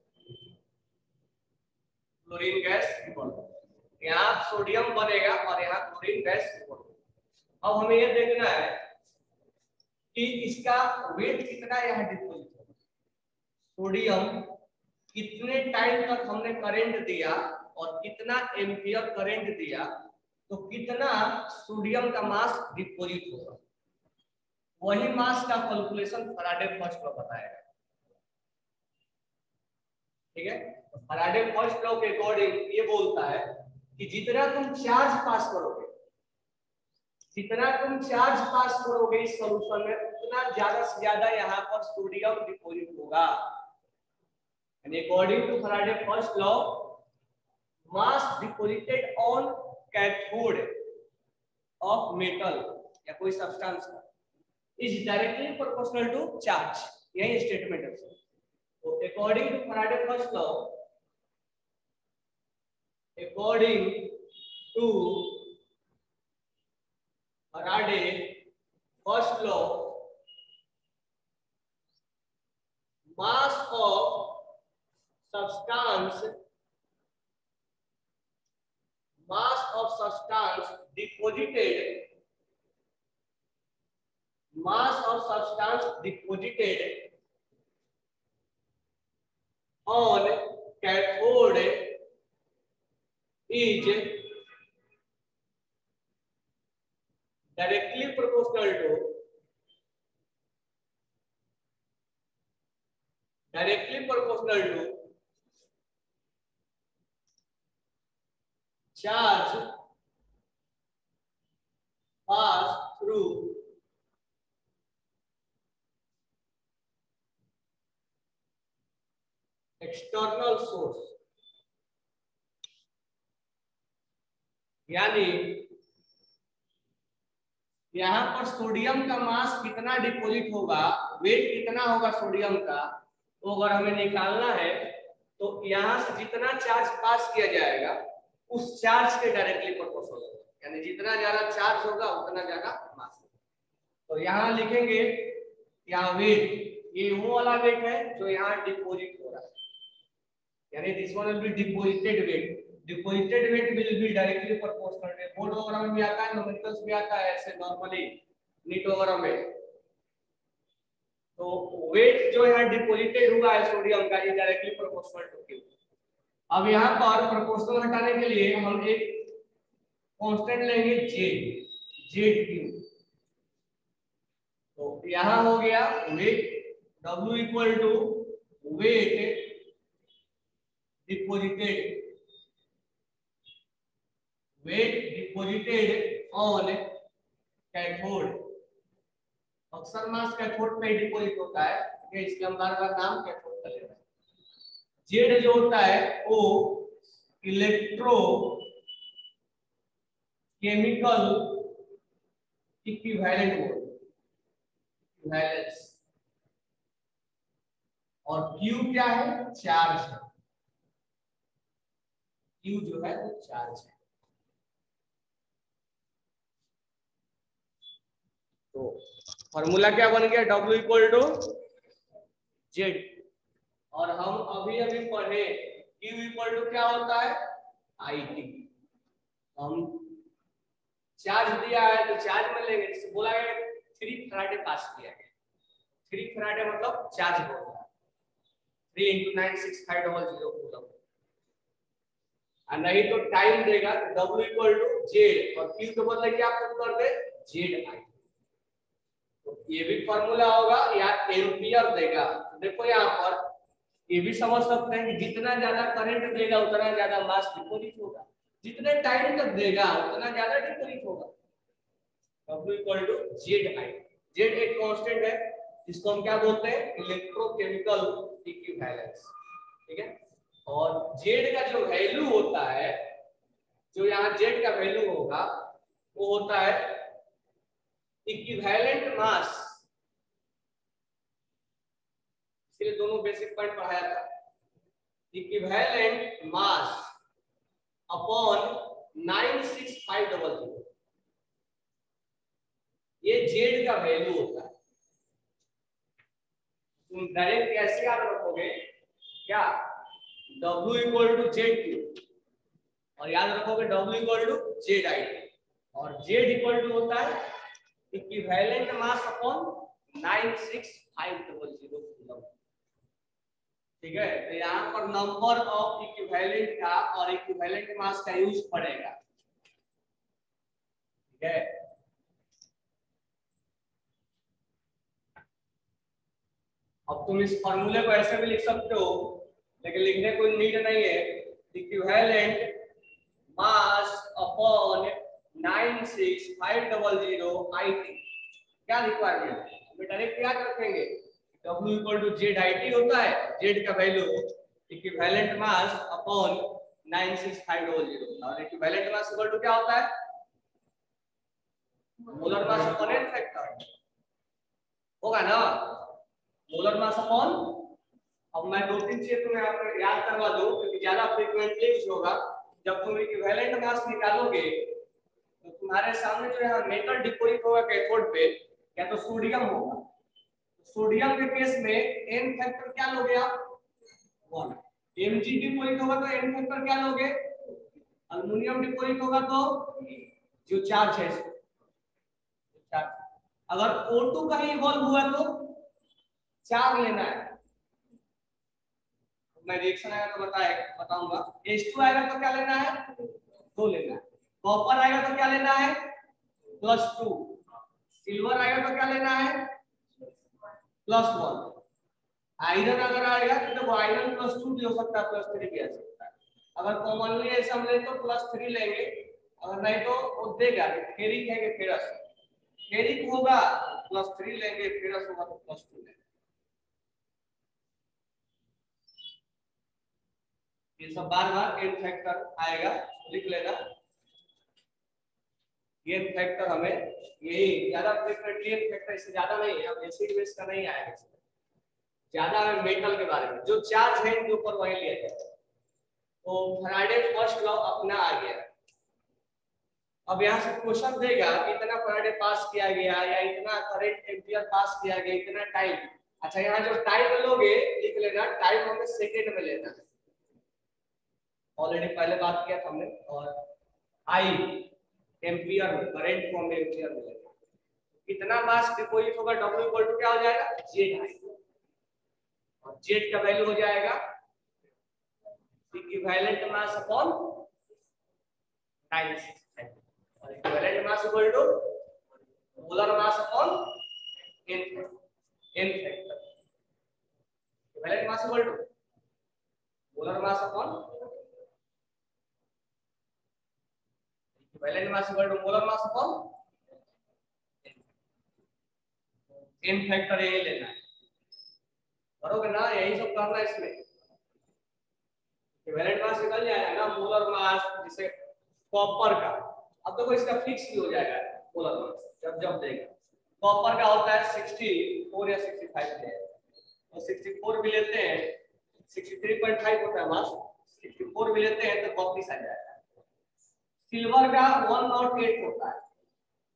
S1: क्लोरीन गैस इवॉल्व होगा। यहाँ सोडियम बनेगा और यहाँ क्लोरीन गैस इवॉल्व होगा। अब हमें ये देखना है कि इसका वेट कितना यहाँ डिपोजिट होगा। सोडियम कितने टाइम तक हमने करंट दिया और कितना एम्पियर करंट दिया तो कितना सोडियम का मास डिपोजिट होगा। वही मास का कैलकुलेशन फैराडे फर्स्ट लॉ बताएगा। ठीक है, तो फैराडे फर्स्ट लॉ के अकॉर्डिंग ये बोलता है कि जितना तुम चार्ज पास करोगे, जितना तुम चार्ज पास करोगे इस सॉल्यूशन में, उतना ज्यादा से ज्यादा यहाँ पर सोडियम डिपोजिट होगा। And according to Faraday first law, mass deposited on cathode of metal या कोई substance is directly proportional to charge। यही स्टेटमेंट है। तो according to Faraday first law, according to Faraday first law, mass of substance deposited on cathode is directly proportional to charge pass through external source, यानी यहां पर sodium का मास कितना deposit होगा, wait कितना होगा सोडियम का, तो अगर हमें निकालना है तो यहां से जितना चार्ज पास किया जाएगा उस चार्ज के डायरेक्टली प्रोपोर्शनल होगा, यानी जितना ज्यादा चार्ज होगा उतना ज्यादा मास होगा। तो यहां लिखेंगे यहाँ वेट, ये वो वाला वेट है जो यहाँ डिपोजिट हो रहा है, यानी this one will be deposited weight. Deposited weight will be directly proportional to, board वगैरह में भी आता है, न्यूमेरिकल्स भी आता है ऐसे नॉर्मली नीट वगैरह में। तो वेट जो यहाँ डिपोजिटेड हुआ है सोडियम का, ये डायरेक्टली प्रोपोर्शनल टू क्यू। अब यहाँ पर प्रोपोर्शनल हटाने के लिए हम एक कांस्टेंट लेंगे जेड, जेड क्यू। तो यहाँ हो गया weight W equal to weight deposited, weight deposited on cathode. अक्सर मास कैथोड पे डिपोजिट होता है, इसलिए हम बार बार नाम कैथोड का ले रहे हैं। जेड जो होता है वो electro chemical equivalent mode, equivalence, और Q क्या है, चार्ज है। Q जो है वो चार्ज है। तो फॉर्मूला क्या बन गया, W इक्वल टू जेड। और हम अभी अभी पढ़े Q इक्वल टू क्या होता है, IT। हम चार्ज दिया है तो चार्ज में लेंगे, जैसे बोला गया 3 फैराडे पास किया गया, 3 फैराडे मतलब चार्ज होता है 3 × 96500 कूलम। नहीं तो टाइम देगा तो W इक्वल टू जेड, और Q के बदले क्या पुट कर दे, जेड आई। तो ये भी फॉर्मूला होगा, या एम्पियर देगा। देखो यहाँ पर ये भी समझ सकते हैं कि जितना ज्यादा करंट देगा उतना ज्यादा मास डिपोजिट होगा, जितने टाइम तक देगा उतना ज्यादा डिपोजिट होगा। W equal to Z I. Z एक कांस्टेंट है जिसको हम क्या बोलते हैं, इलेक्ट्रोकेमिकल इक्विवेलेंस, ठीक है। और जेड का जो वैल्यू होता है, जो यहाँ जेड का वैल्यू होगा वो होता है इक्विवेलेंट मास, इसलिए दोनों बेसिक पॉइंट पढ़ाया था। इक्विवेलेंट मास अपॉन 96500, ये जेड का वैल्यू होता है। तुम डायरेक्ट कैसे याद रखोगे, क्या W equal to Z Q, और याद रखोगे W equal to Z I, और जेड इक्वल टू होता है इक्विवेलेंट मास अपॉन 96500 कूलम, ठीक है। तो यहाँ पर नंबर ऑफ इक्विवेलेंट का और इक्विवेलेंट मास का यूज पड़ेगा, ठीक है। अब तुम इस फॉर्मूले को ऐसे भी लिख सकते हो, लेकिन लिखने कोई नीड नहीं है। इक्विवेलेंट मास अपॉन 96500 IT, क्या रिक्वायरमेंट है, हम डायरेक्ट याद रखेंगे W equal to Z IT होता है, जेड का वैल्यू इक्विवेलेंट मास अपॉन 96500, और इक्विवेलेंट मास इक्वल टू क्या होता है, molar mass upon n factor होगा ना, मोलर मास अपॉन। अब मैं 2-3 चीज तुम्हें यहाँ पर याद करवा दूं क्योंकि ज्यादा फ्रीक्वेंटली यूज होगा। जब तुम इक्विवेलेंट मास निकालोगे तो तुम्हारे सामने जो यहाँ मेटल डिपोजिट होगा कैथोड पे, या तो सोडियम होगा। सोडियम के केस में एन फैक्टर क्या लोगे आप, 1। Mg डिपोजिट होगा तो एन फैक्टर क्या लोगे, अल्युमिनियम डिपोजिट होगा तो जो चार्ज है, चार्ज। अगर O2 कहीं इवॉल्व हुआ तो 4 लेना है, मैं रिएक्शन आएगा तो बताऊंगा। H2 आएगा तो क्या लेना है, 2 लेना है। कॉपर आएगा तो क्या लेना है, +2। सिल्वर आएगा तो क्या लेना है, +1। आयरन अगर आएगा तो देखो आयरन +2 भी हो सकता है, +3 भी आ सकता है। अगर कॉमनली ऐसा हम ले तो +3 लेंगे, अगर नहीं तो वो देगा फेरिक है कि फेरस, फेरिक होगा +3 लेंगे, फेरस होगा तो +2 लेंगे। ये सब बार बार n फैक्टर आएगा, लिख लेना। n फैक्टर हमें यही ज्यादा फ्रीक्वेंटली n फैक्टर, इससे ज्यादा नहीं है, अब एसिड बेस का नहीं आएगा, ज्यादा हमें मेटल के बारे में जो चार्ज है इनके ऊपर वही लिया जाएगा। तो फैराडे फर्स्ट लॉ अपना आ गया। अब यहाँ से क्वेश्चन देगा कि इतना फैराडे पास किया गया या इतना करंट एम्पियर पास किया गया, इतना टाइम। अच्छा यहाँ जो टाइम लोगे लिख लेना, टाइम हमें सेकंड में लेना है, ऑलरेडी पहले बात किया था हमने। और आई एम्पियर में, करंट को हमें एम्पियर में लेना। कितना मास डिपोजिट होगा, W इक्वल टू क्या हो जाएगा, जेड आई, और जेड का वैल्यू हो जाएगा इक्विवेलेंट मास अपॉन 965, और equivalent mass equal to molar mass upon n factor. Equivalent mass equal to molar mass upon equivalent mass equal to molar mass upon n factor, यही लेना है, बरोबर ना, यही सब करना है इसमें। इक्विवेलेंट मास निकल जाएगा ना, मोलर मास जैसे कॉपर का, अब देखो इसका फिक्स भी हो जाएगा मोलर मास जब जब देगा। कॉपर का होता है 64 या 65 है, तो 64 भी लेते हैं, 63.5 होता है मास, 64 भी लेते हैं तो 32 आ जाएगा। सिल्वर का 108 होता है,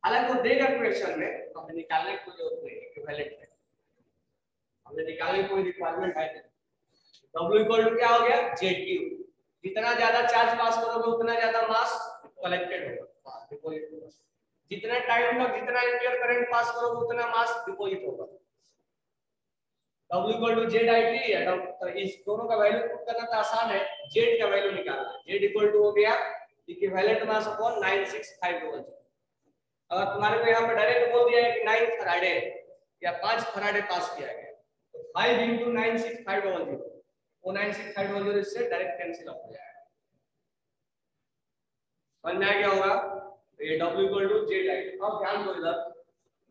S1: हालांकि वो देगा क्वेश्चन में, हमें निकालने की जरूरत नहीं है, इक्विवेलेंट है, हमें निकालने की कोई रिक्वायरमेंट है नहीं। W इक्वल टू क्या हो गया, ZQ, जितना ज्यादा चार्ज पास करोगे उतना ज्यादा मास कलेक्टेड होगा, डिपॉजिट होगा। जितना टाइम तक जितना एम्पियर करंट पास करोगे उतना मास डिपॉजिट होगा। W इक्वल टू ZIT है, तो इस दोनों का वैल्यू पुट करना तो आसान है, Z का वैल्यू निकालना है। Z इक्वल टू हो गया इक्विवेलेंट मास अपॉन 965 अगर तुम्हारे को यहाँ पे डायरेक्ट बोल दिया है कि 9 फैराडे या 5 फैराडे पास किया गया, तो 5 × 96500, वो 96500 इससे डायरेक्ट कैंसिल हो जाएगा। समझ में आ गया होगा, तो ये W इक्वल टू ZI। अब ध्यान दो इधर,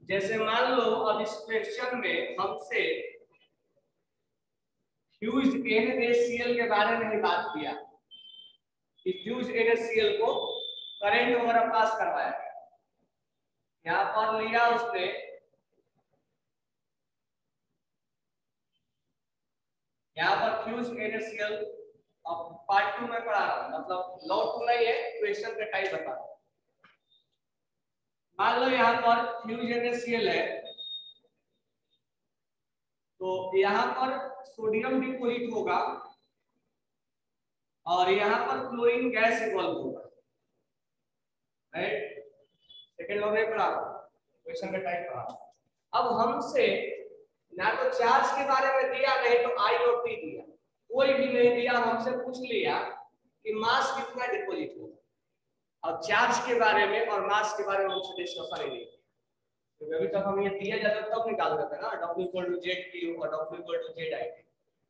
S1: जैसे मान लो अब इस क्वेश्चन में हमसे फ्यूज्ड NaCl के बारे में ही बात किया कि फ्यूज्ड NaCl को करंट वगैरह पास करवाया गया, यहाँ पर लिया उसने यहाँ पर फ्यूज्ड NaCl, अब पार्ट 2 में पढ़ा रहा हूं, मतलब लॉ 2 नहीं है, क्वेश्चन का टाइप बता रहा हूं। मान लो यहाँ पर फ्यूज्ड NaCl है, तो यहाँ पर सोडियम डिपोजिट होगा और यहाँ पर क्लोरीन गैस इवॉल्व होगा, राइट। सेकंड लॉ में पढ़ा, क्वेश्चन का टाइप पढ़ा। अब हमसे ना तो चार्ज के बारे में दिया, नहीं तो आई और पी दिया, कोई भी नहीं दिया, हमसे पूछ लिया कि मास कितना डिपोजिट होगा। अब चार्ज के बारे में और मास के बारे में हमसे डिस्कशन ही नहीं, तो अभी तक हम ये दिया जाता तब निकाल देते ना, W इक्वल टू ZQ और W इक्वल टू ZI।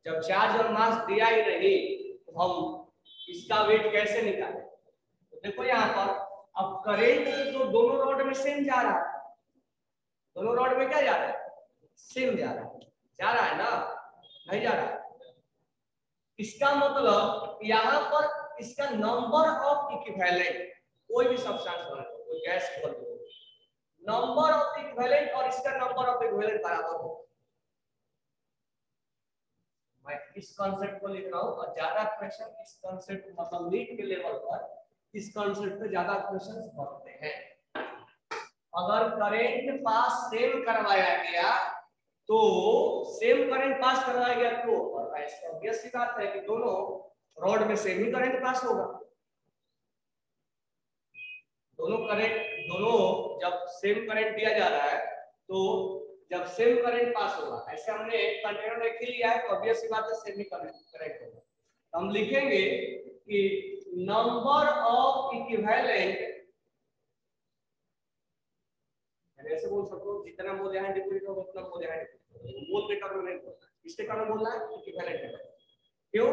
S1: जब चार्ज और मास दिया ही नहीं तो हम इसका वेट कैसे निकालें। तो देखो यहाँ पर अब करंट तो दोनों रॉड में सेम जा रहा है, दोनों रॉड में क्या जा रहा है, सेम जा रहा है ना, नहीं जा रहा है। इसका मतलब यहाँ पर इसका नंबर ऑफ इक्विवेलेंट, कोई भी सब्सटेंस हो, कोई गैस हो, नंबर ऑफ इक्विवेलेंट और इसका नंबर ऑफ इक्विवेलेंट बराबर हो। मैं इस कॉन्सेप्ट को लिख रहा हूँ, और ज्यादा क्वेश्चन इस कॉन्सेप्ट मतलब नीट के लेवल पर इस कॉन्सेप्ट पे ज्यादा क्वेश्चंस बनते हैं। अगर करंट पास सेम करवाया गया तो सेम करंट पास करवाया गया तो ऑब्वियस सी बात है कि दोनों रॉड में सेम ही करंट पास होगा। दोनों जब सेम करंट दिया जा रहा है तो जब सेम करंट पास होगा, ऐसे हमने कंटेनर में लिख लिया है तो ऑब्वियस सी बात है सेम ही करंट होगा। तो हम लिखेंगे कि नंबर ऑफ इक्विवेलेंट, ऐसे बोल सकते हो जितना मोल यहाँ डिपोजिट होगा उतना मोल यहाँ डिपोजिट होगा, मोल के टर्म में नहीं बोलना है, किसके टर्म में बोलना है, इक्विवेलेंट के टर्म। क्यों,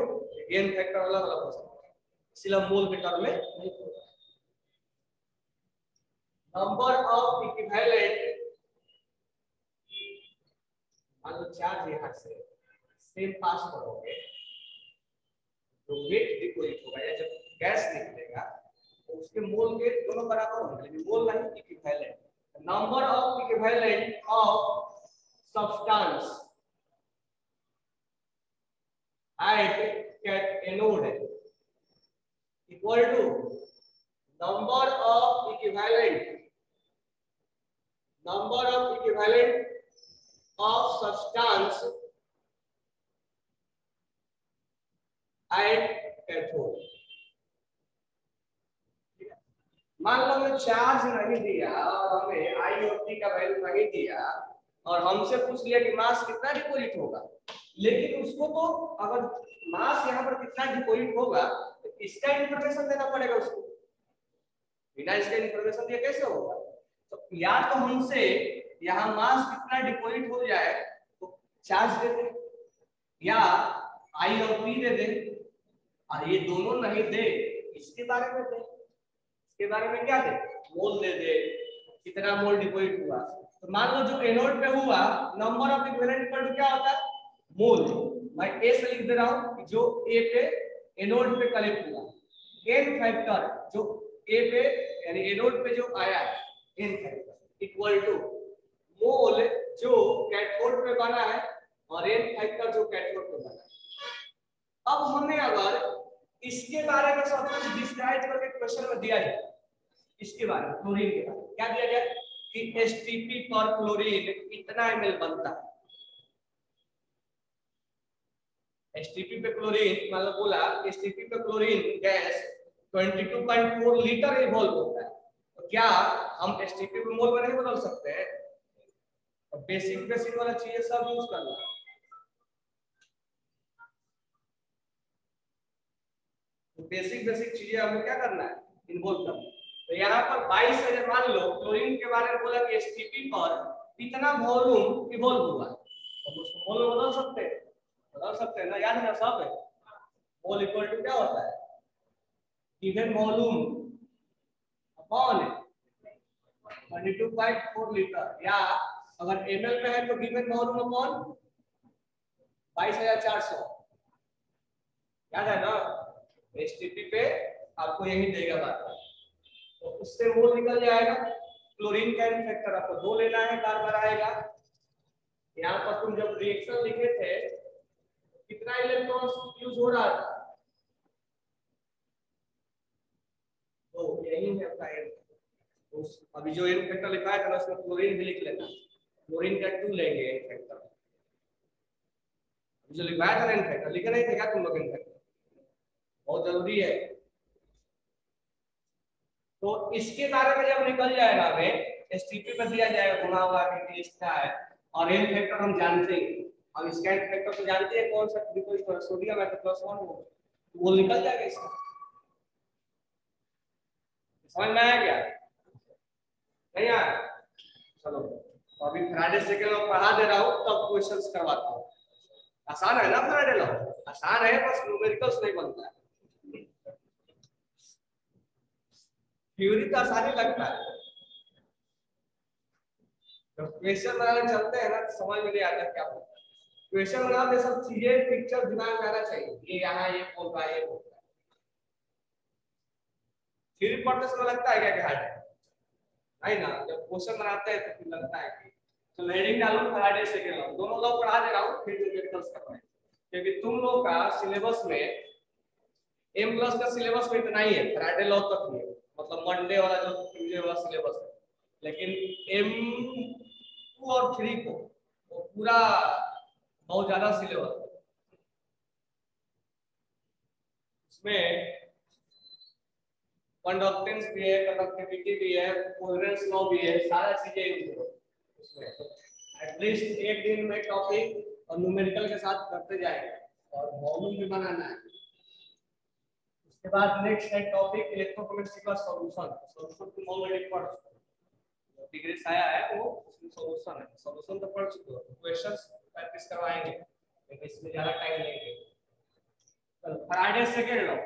S1: n फैक्टर अलग अलग हो सकता है, इसलिए मोल के टर्म में नहीं बोलना है। नंबर ऑफ इक्विवेलेंट, मान लो चार्ज यहाँ से सेम पास करोगे तो वेट डिपोजिट होगा, या जब गैस निकलेगा तो उसके मोल वेट दोनों बराबर होंगे, लेकिन मोल नहीं equivalent. Number of equivalent of substance at anode equal to number of equivalent of substance at cathode। मान लो हमें चार्ज नहीं दिया और हमें आई और टी का वैल्यू नहीं दिया और हमसे पूछ लिया कि मास कितना डिपोजिट होगा, लेकिन उसको तो अगर मास यहाँ पर कितना डिपोजिट होगा तो इसका इंफॉर्मेशन देना पड़ेगा उसको, बिना इसका इंफॉर्मेशन दिए कैसे होगा। तो या तो हमसे यहाँ मास कितना डिपोजिट हो जाए तो चार्ज दे दे, या आई और टी दे दे, और ये दोनों नहीं दे इसके बारे में दे, इसके बारे में क्या दे, मोल दे दे, कितना मोल डिपोजिट हुआ। तो मान लो जो एनोड पे हुआ नंबर ऑफ इक्विवेलेंट पर क्या होता है, मोल। मैं ए से लिख दे रहा हूं कि जो ए पे एनोड पे कलेक्ट हुआ, एन फैक्टर जो ए पे यानी एनोड पे जो आया एन फैक्टर इक्वल टू मोल जो कैथोड पे बना है और एन फैक्टर जो कैथोड पे बना है। अब हमें अगर इसके बारे में सब कुछ डिस्क्राइब करके क्वेश्चन में दिया जाए, इसके बारे में क्लोरीन के बारे में क्या दिया जाए कि एसटीपी पर क्लोरीन कितना एमएल बनता है। एसटीपी पे क्लोरीन मतलब बोला एसटीपी पे क्लोरीन गैस 22.4 लीटर इवॉल्व होता है, तो क्या हम एसटीपी पे मोल में नहीं बदल सकते हैं। तो बेसिक वाला चीजें सब यूज करना, तो बेसिक चीजें हमें क्या करना है, इन्वॉल्व करना है। तो यहाँ पर 22 है, मान लो क्लोरीन के बारे में बोला कि एसटीपी पर कितना वॉल्यूम इवॉल्व हुआ, तो उसको मोल में बदल सकते हैं ना, याद है ना सब है। मोल इक्वल टू क्या होता है, गिवन वॉल्यूम अपॉन 22.4 लीटर, या अगर एमएल में है तो गिवन वॉल्यूम अपॉन 22,400, याद है ना। एसटीपी पे आपको यही देगा बात, तो उससे मोल निकल जाएगा। क्लोरीन का फैक्टर आपको 2 लेना है, कार्बन आएगा। यहाँ पर तुम जब रिएक्शन लिखे थे कितना इलेक्ट्रॉन यूज हो रहा था, तो यही है अपना एन। उस अभी जो एन फैक्टर लिखा है उसमें क्लोरीन भी लिख लेना, क्लोरीन का 2 लेंगे एन फैक्टर। जो लिखवाया था एन फैक्टर लिखे नहीं थे क्या तुम लोग, एन फैक्टर बहुत जरूरी है। तो इसके बारे में जब निकल जाएगा हमें एसटीपी पर दिया जाएगा घुमा हुआ कि इसका है, और एन फैक्टर हम जानते हैं, अब इसका एन फैक्टर तो जानते हैं कौन सा, बिकॉज़ सोडियम है तो +1 वो निकल जाएगा इसका। समझ में आया क्या, नहीं आया। चलो तो अभी फ्राइडे सेकंड लॉ पढ़ा दे रहा हूँ तब क्वेश्चंस करवाता हूँ। आसान है ना फ्राइडे लॉ, आसान है, बस न्यूमेरिकल्स नहीं बनता है। थ्योरी तो आसानी लगता है, जब क्वेश्चन बनाने चलते हैं ना तो समझ में नहीं आता क्या होता है। क्वेश्चन बनाते सब चीजें पिक्चर दिमाग में आना चाहिए, ये यहाँ ये बोल रहा है ये बोल रहा है। थ्योरी पढ़ते समय लगता है क्या कि हार्ड है ना, जब क्वेश्चन बनाते हैं तो फिर लगता है कि तो हेडिंग डालो फ्राइडे सेकंड लॉ, दोनों लॉ पढ़ा दे रहा हूँ फिर न्यूमेरिकल्स करना है, क्योंकि तुम लोग का सिलेबस में एम प्लस का सिलेबस में इतना ही है, फ्राइडे लॉ तक ही है, मतलब मंडे वाला जो ट्यूसडे वाला सिलेबस है, लेकिन एम 2 और 3 को वो पूरा बहुत ज्यादा सिलेबस है, उसमें कंडक्टेंस भी है, कंडक्टिविटी भी है, कोहेरेंस लॉ भी है, सारा चीजें उसमें एटलीस्ट एक दिन में टॉपिक और न्यूमेरिकल के साथ करते जाएंगे और वॉल्यूम भी बनाना है। उसके बाद नेक्स्ट है टॉपिक इलेक्ट्रोकेमिस्ट्री का सॉल्यूशन। सॉल्यूशन तुम ऑलरेडी पढ़ चुके हो, डिग्री आया है वो उसमें सॉल्यूशन है, सॉल्यूशन तो पढ़ चुके हो, क्वेश्चंस प्रैक्टिस करवाएंगे लेकिन इसमें ज्यादा टाइम लेंगे। चलो Friday second law,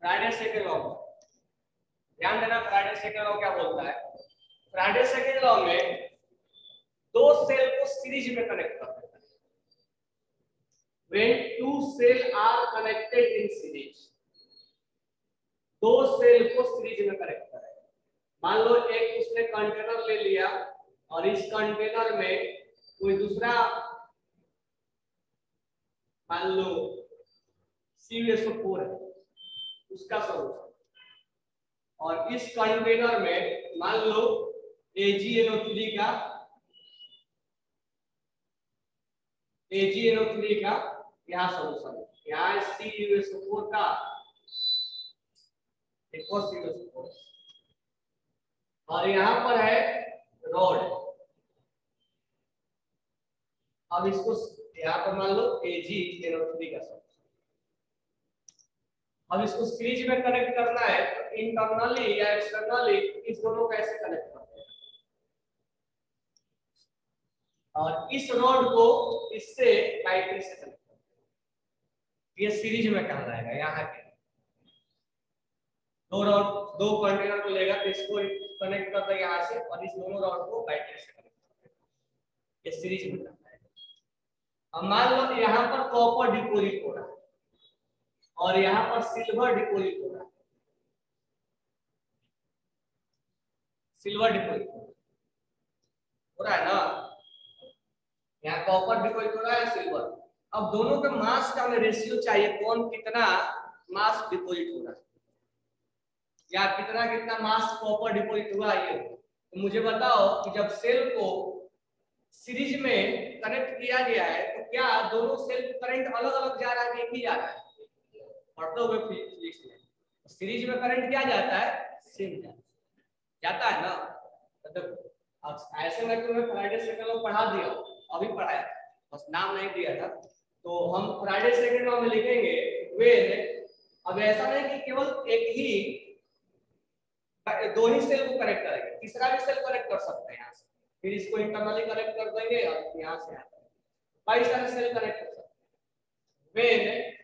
S1: Friday second law ध्यान देना, फ्राइडे सेकंड लॉ क्या बोलता है? फ्राइडे सेकंड लॉ में दो सेल को सीरीज में कनेक्ट कर देता है। When two cell are connected in series, दो सेल को सीरीज में कनेक्ट करें। मान लो एक उसने कंटेनर ले लिया और इस कंटेनर में कोई दूसरा मान लो CuSO4 है, उसका सॉल्यूशन, और इस कंटेनर में मान लो AgNO3 का यहाँ सॉल्यूशन, यहाँ CuSO4 का एक और CuSO4, और यहाँ पर है रॉड। अब इसको यहाँ पर मान लो AgNO3 का सॉल्यूशन, अब इसको सीरीज में कनेक्ट करना है तो इंटरनली या एक्सटर्नली इस दोनों को ऐसे कनेक्ट करते हैं, और इस रॉड को इससे बैटरी से कनेक्ट करते हैं। ये सीरीज में कहा जाएगा। यहाँ के दो रॉड, दो कंटेनर को लेगा तो इसको कनेक्ट करता है यहाँ से, और इस दोनों रॉड को बैटरी से कनेक्ट करते हैं। ये सीरीज में करता है। अब मान लो यहाँ पर कॉपर डिपोजिट हो रहा है और यहाँ पर सिल्वर डिपोजिट हो रहा है, सिल्वर डिपोजिट हो रहा है ना, यहाँ कॉपर डिपोजिट हो रहा है, सिल्वर। अब दोनों के मास का हमें रेशियो चाहिए, कौन कितना मास डिपोजिट हो रहा है या कितना कितना मास कॉपर डिपोजिट हुआ है। तो मुझे बताओ कि जब सेल को सीरीज में कनेक्ट किया गया है तो क्या दोनों सेल को करंट अलग अलग जा रहा है, एक ही जा रहा है? पढ़ते हुए फिजिक्स में सीरीज में करंट क्या जाता है? सेम जाता है ना। तो देखो ऐसे में तुम्हें फ्राइडे सेकंड लॉ पढ़ा दिया, अभी पढ़ाया, बस नाम नहीं दिया था। तो हम फ्राइडे सेकंड लॉ में लिखेंगे व्हेन, अब ऐसा नहीं कि केवल एक ही दो ही सेल को कनेक्ट करेंगे, तीसरा भी सेल कनेक्ट कर सकते हैं यहाँ से, फिर इसको इंटरनली कनेक्ट कर देंगे और यहाँ से कई सारे सेल कनेक्ट कर सकते हैं। When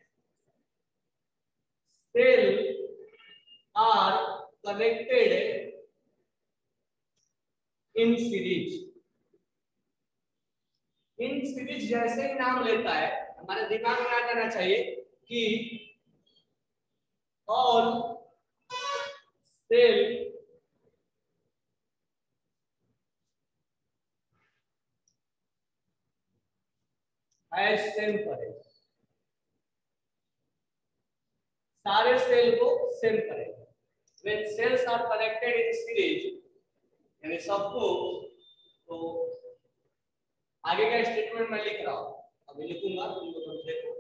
S1: cell are connected in series, in series जैसे ही नाम लेता है हमारे दिमाग में आ जाना चाहिए कि all cell has same current, सारे सेल को सेम करेंगे। When cells are connected in series, यानी सबको, तो आगे का स्टेटमेंट मैं लिख रहा हूं, अभी लिखूंगा, तुम देखो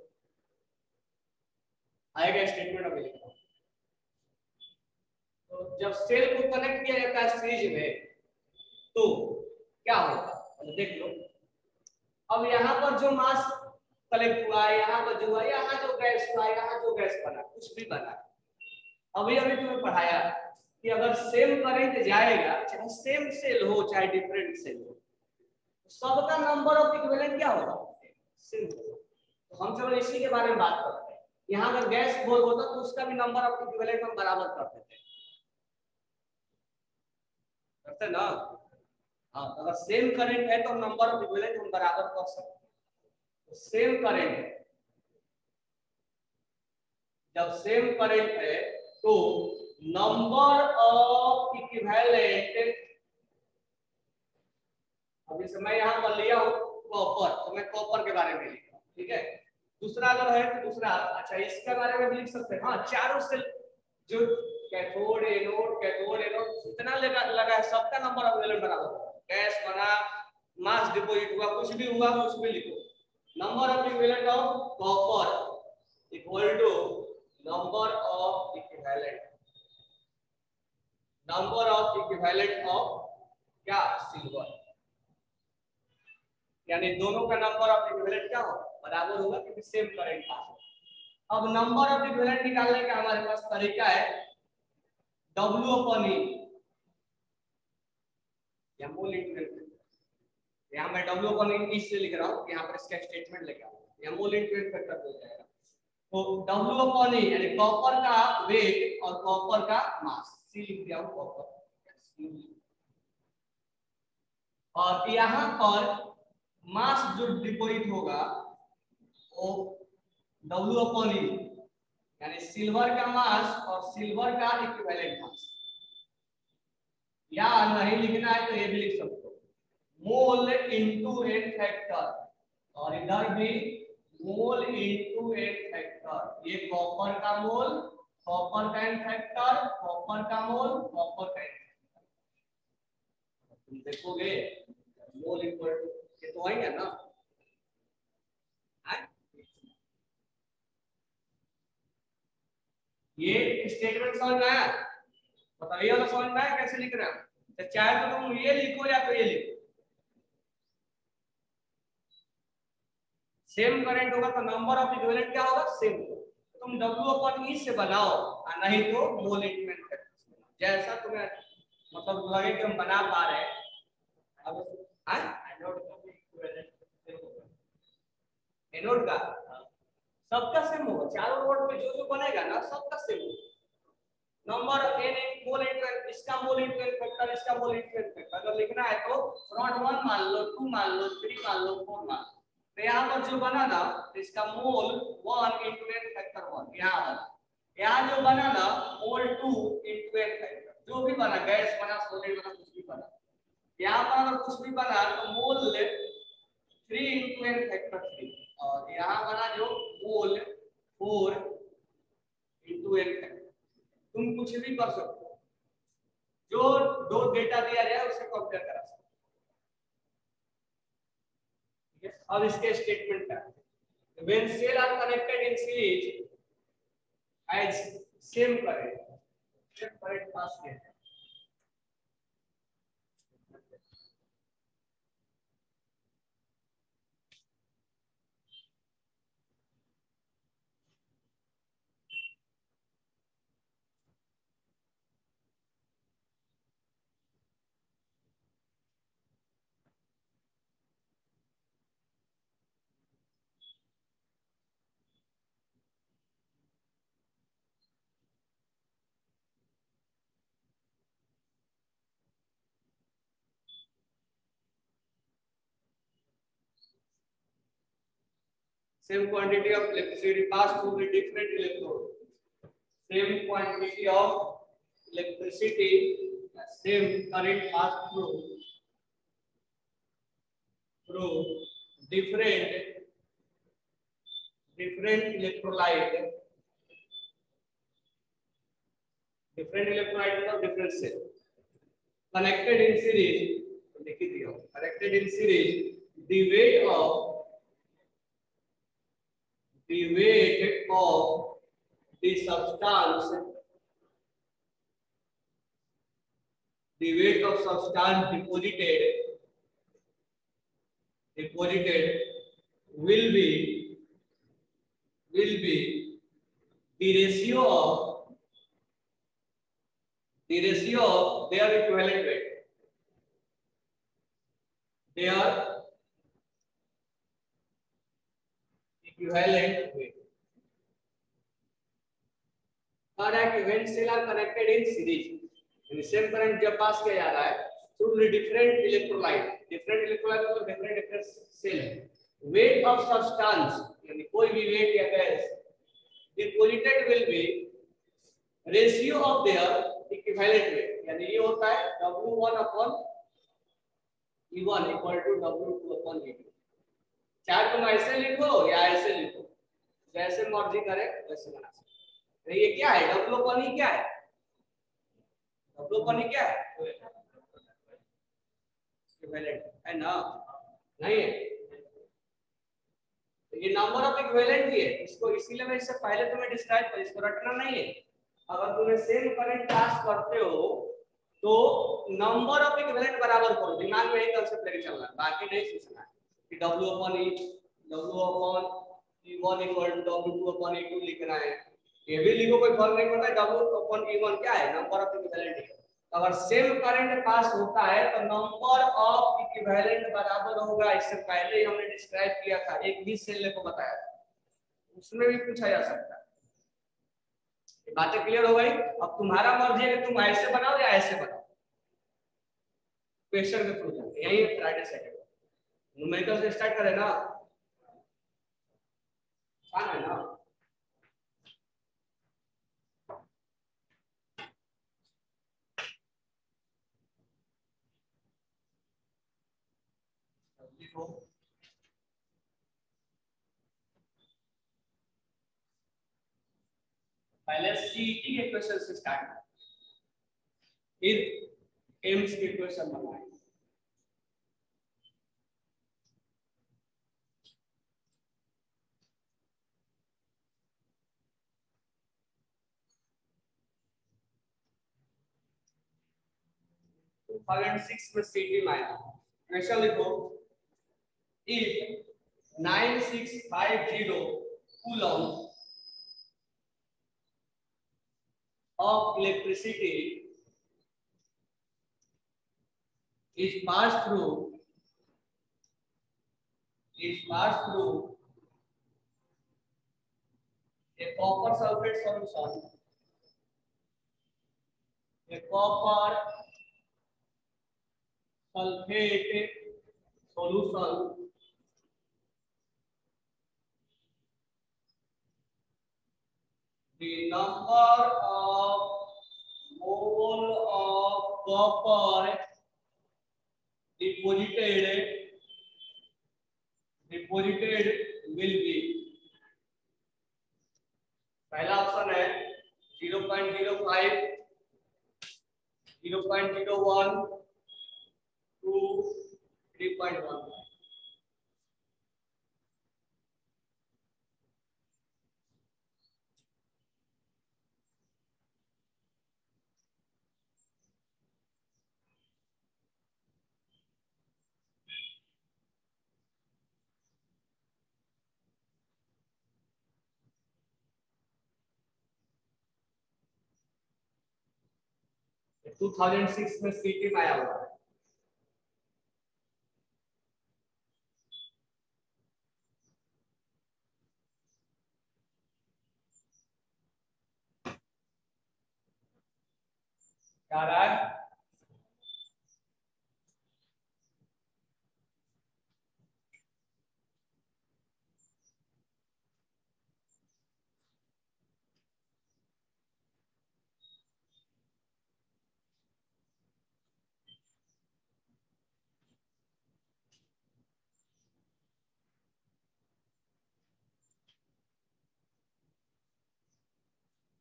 S1: आगे का स्टेटमेंट अभी लिख रहा हूं। तो जब सेल को कनेक्ट किया जाता है सीरीज में तो क्या होगा, तो देख लो। अब यहाँ पर जो मास कलेक्ट हुआ है, यहाँ पर जो हुआ, यहाँ जो गैस हुआ, यहाँ जो गैस बना, कुछ भी बना, अभी अभी तुम्हें पढ़ाया कि अगर सेम करंट जाएगा, चाहे सेम सेल हो चाहे डिफरेंट सेल हो, सबका नंबर ऑफ इक्विवेलेंट क्या होगा? सेम। तो हम चलो इसी के बारे में बात करते हैं। यहाँ अगर गैस बोल होता तो उसका भी नंबर ऑफ इक्विवेलेंट हम बराबर करते थे, करते ना। हाँ, अगर सेम करंट है तो नंबर ऑफ इक्विवेलेंट हम बराबर कर सकते हैं। सेम करंट, जब सेम करंट है तो नंबर ऑफ इक्विवेलेंट, अभी से मैं यहाँ पर लिया हूँ कॉपर, तो मैं कॉपर के बारे में लिख रहा हूँ, ठीक है। दूसरा अगर है तो दूसरा, अच्छा इसके बारे में भी लिख सकते हैं। हाँ, चारों सेल जो कैथोड एनोड जितना लगा है सबका नंबर ऑफ इक्विवेलेंट बराबर होगा। गैस बना, मास डिपोजिट हुआ, कुछ भी हुआ, कुछ भी लिखो, number of equivalent of copper equal to number of equivalent of क्या? सिल्वर। यानी दोनों का नंबर ऑफ इक्विवेलेंट क्या होगा? बराबर होगा, क्योंकि सेम करंट पास है। अब नंबर ऑफ इक्विवेलेंट निकालने का हमारे पास तरीका है W/E, या मोल इंटू, यहाँ मैं W/E से लिख रहा हूँ, यहाँ पर इसका स्टेटमेंट लिखा हूँ, या मोल इंटू फैक्टर हो जाएगा। तो W अपॉन E यानी कॉपर का वेट और कॉपर का मास, C लिख दिया हूं कॉपर। और यहाँ पर मास जो डिपोजिट होगा वो W अपॉन E यानी सिल्वर का मास और सिल्वर का इक्विवेलेंट मास, या नहीं लिखना है तो ये भी लिख सकते हो, मोल इनटू एन फैक्टर, और इधर भी मोल इनटू एन फैक्टर। ये कॉपर का मोल, कॉपर का एन फैक्टर, कॉपर का मोल, कॉपर का एन फैक्टर। तुम देखोगे मोल इक्वल टू ये तो आएगा ना, ये स्टेटमेंट समझ में आया? बताइए वाला समझ में आया कैसे लिख रहे हैं? तो चाहे तो तुम ये लिखो या तो ये लिखो, सेम करंट होगा तो नंबर ऑफ इक्विवेलेंट क्या होगा, सेम होगा। तुम W अपॉन E से बनाओ और नहीं तो मोल इनटू एन फैक्टर, जैसा तुम्हें मतलब लगे कि हम बना पा रहे हैं। अब एनोड का सबका सेम होगा, चारों नोड में जो जो बनेगा ना सबका सेम होगा। नंबर n मोल इनटू एन, इसका मोल इनटू एन फैक्टर, इसका मोल इनटू एन फैक्टर अगर लिखना है तो फ्रंट 1 मान लो, 2 मान लो, 3 मान लो, 4 मान लो। तो यहाँ पर जो बना ना इसका मोल 1 इनटू एन फैक्टर 1 यहाँ बना, यहाँ जो बना ना मोल 2 इनटू एन फैक्टर, जो भी बना गैस बना, सॉलिड बना, कुछ भी बना, यहाँ पर अगर कुछ भी बना तो मोल 3 इनटू एन फैक्टर 3, और यहाँ बना जो मोल 4 इनटू एन फैक्टर। तुम कुछ भी कर सकते हो, जो दो डेटा दिया जाए उससे कंपेयर करा सकते हो। अब इसके स्टेटमेंट का when cell are connected in series as same current pass किया है। Same quantity of electricity passed through the different electrode. Same quantity of electricity, same current passed through different electrolyte, मतलब different cell connected in series. Connected in series, the weight of the substance, the weight of substance deposited will be the ratio of their equivalent weight, their equivalent weight। Third है कि when cell are connected in series, same current जब पास किया जा रहा है through different electrolyte, different electrolyte मतलब different cell है, weight of substance यानी कोई भी वेट या gas deposited will be ratio of their equivalent weight, यानी ये होता है W1 upon E1 equal to W2 upon E2। चाहे तुम ऐसे लिखो या ऐसे लिखो, जैसे मर्जी करे वैसे बना सकते। तो ये क्या है W अपॉन E, क्या है W अपॉन E, क्या है इक्विवेलेंट है ना, नहीं है तो ये नंबर ऑफ इक्विवेलेंट ही है, इसको इसीलिए मैं इससे पहले तुम्हें डिस्क्राइब कर, इसको रटना नहीं है। अगर तुम्हें सेम करंट पास करते हो तो नंबर ऑफ इक्विवेलेंट बराबर करो, दिमाग में यही कांसेप्ट लेके चलना है, बाकी नहीं सोचना है कि W upon E, W upon E1 equal to W2 upon E2 लिखना है, ये भी लिखो कोई फर्क नहीं पड़ता। W अपॉन E1 क्या है, नंबर ऑफ इक्विवेलेंट है। अगर सेम करंट पास होता है तो नंबर ऑफ इक्विवेलेंट बराबर होगा, इससे पहले ही हमने डिस्क्राइब किया था, एक भी सेल को बताया था उसमें भी पूछा जा सकता है। ये बातें क्लियर हो गई। अब तुम्हारा मर्जी है कि तुम ऐसे बनाओ या ऐसे बनाओ, क्वेश्चन के थ्रू जाओ। यही फ्राइडे सैटरडे न्यूमेरिकल से स्टार्ट करें ना, है ना। लिखो पहले सीटी के क्वेश्चन से स्टार्ट करें, फिर एम्स के क्वेश्चन बनाएंगे। तो 506 में सीटी में आया क्वेश्चन लिखो, if 9650 coulomb of electricity is passed through a copper sulfate solution, a copper sulfate solution, the number of mole of copper deposited will be, पहला ऑप्शन है 0.05, 0.01 to 3.1। टू 2006 में सीटी में आया हुआ है। क्या रहा है?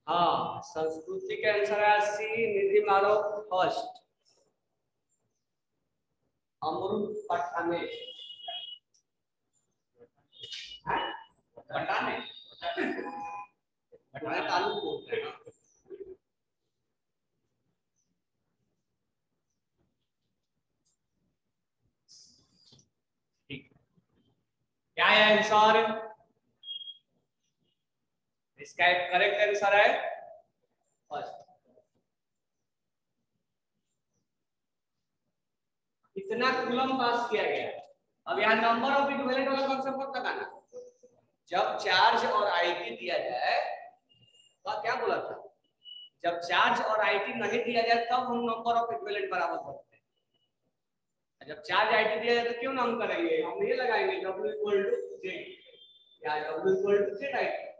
S1: हाँ, संस्कृति के आंसर है सी, निधि मारो फर्स्ट, अमरूद पटाने, पटाने पटाने तालुक बोलते हैं ना। ठीक, क्या है आंसर? इसका एक करेक्ट आंसर है फर्स्ट। इतना कूलम पास किया गया। अब यहाँ नंबर ऑफ इक्विवेलेंट वाला कॉन्सेप्ट मत लगाना। जब चार्ज और आईटी दिया जाए तो क्या बोला था, जब चार्ज और आईटी नहीं दिया जाए तब हम नंबर ऑफ इक्विवेलेंट बराबर करते हैं। जब चार्ज आईटी दिया जाए तो क्यों ना हम करेंगे, हम ये लगाएंगे W = Z या W = Z आईटी,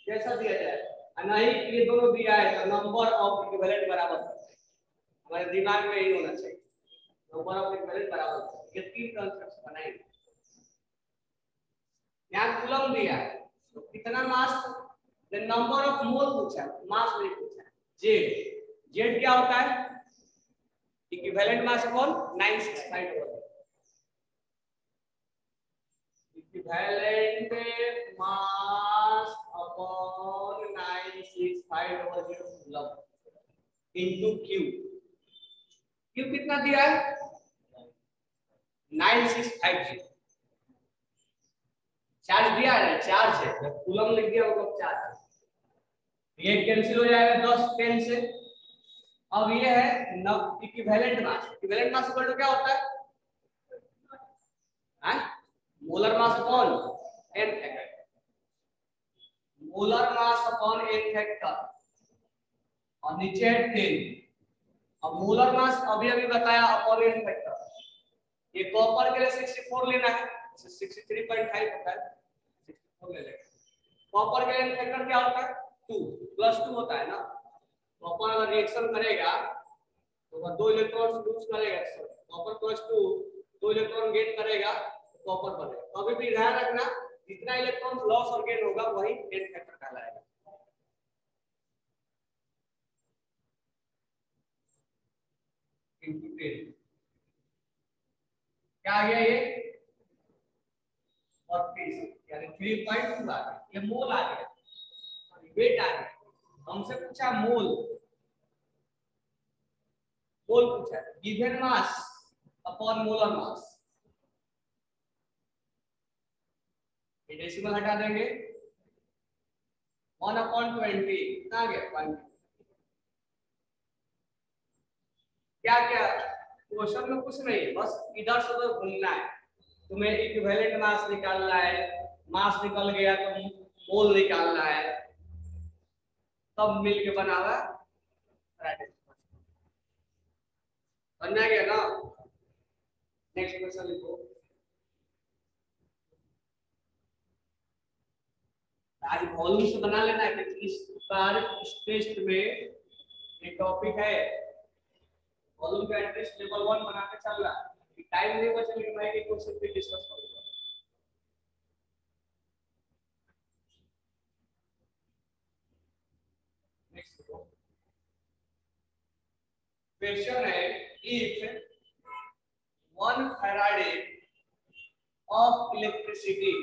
S1: कैसा दिया जाए। नहीं ये दोनों दिया है तो नंबर ऑफ इक्विवेलेंट बराबर करते हैं। हमारे दिमाग में यही होना चाहिए, नंबर ऑफ इक्विवेलेंट बराबर। ये तीन कॉन्सेप्ट्स बनाएंगे। यहाँ कूलम दिया है तो कितना मास, द नंबर ऑफ मोल पूछा है, मास नहीं पूछा है। जेड, जेड क्या होता है? Equivalent mass upon 965 equivalent mass upon 965 coulomb into Q. Q कितना दिया है? 9650। चार्ज दिया है, चार्ज है, जब कूलम लिख दिया वो चार्ज है। ये कैंसिल हो जाएगा 10 10 से। अब ये है equivalent mass. Equivalent mass equal to क्या होता है? Molar mass upon n। Molar mass upon n factor और नीचे है 10। अब मोलर मास अभी अभी बताया अपॉन एन फैक्टर। ये कॉपर के लिए 64 लेना है, 63.5 होता है, 64 ले लेंगे। कॉपर का एन फैक्टर क्या होता है 2 + 2 होता है ना। कॉपर अगर रिएक्शन करेगा तो अगर 2 इलेक्ट्रॉन लूज करेगा, कॉपर +2 2 इलेक्ट्रॉन गेन करेगा तो कॉपर बनेगा। तो अभी भी ध्यान रखना जितना इलेक्ट्रॉन लॉस और गेन होगा वही एन फैक्टर कहलाएगा। इनटू 10 क्या आ गया ये 32 यानी 3.2 आ गया। ये मोल आ गया, वेट आ गया। हमसे पूछा मोल, मोल पूछा given mass upon molar mass. ये डेसिमल हटा देंगे 1/20 कितना आ गया 20। क्या क्या क्वेश्चन में कुछ नहीं है, बस इधर से उधर घूमना है। तुम्हें इक्विवेलेंट मास निकालना है, मास निकल गया तो मोल निकालना है, तब मिलके बना हुआ बनना गया ना। नेक्स्ट क्वेश्चन लिखो। आज वॉल्यूम से बना लेना है कि इस बार इस टेस्ट में एक टॉपिक है वॉल्यूम का इंटरेस्ट लेवल 1 बना के चल रहा है। टाइम नहीं बचा लेकिन मैं एक क्वेश्चन पे डिस्कस करूंगा। नेक्स्ट क्वेश्चन है if 1 Faraday of electricity,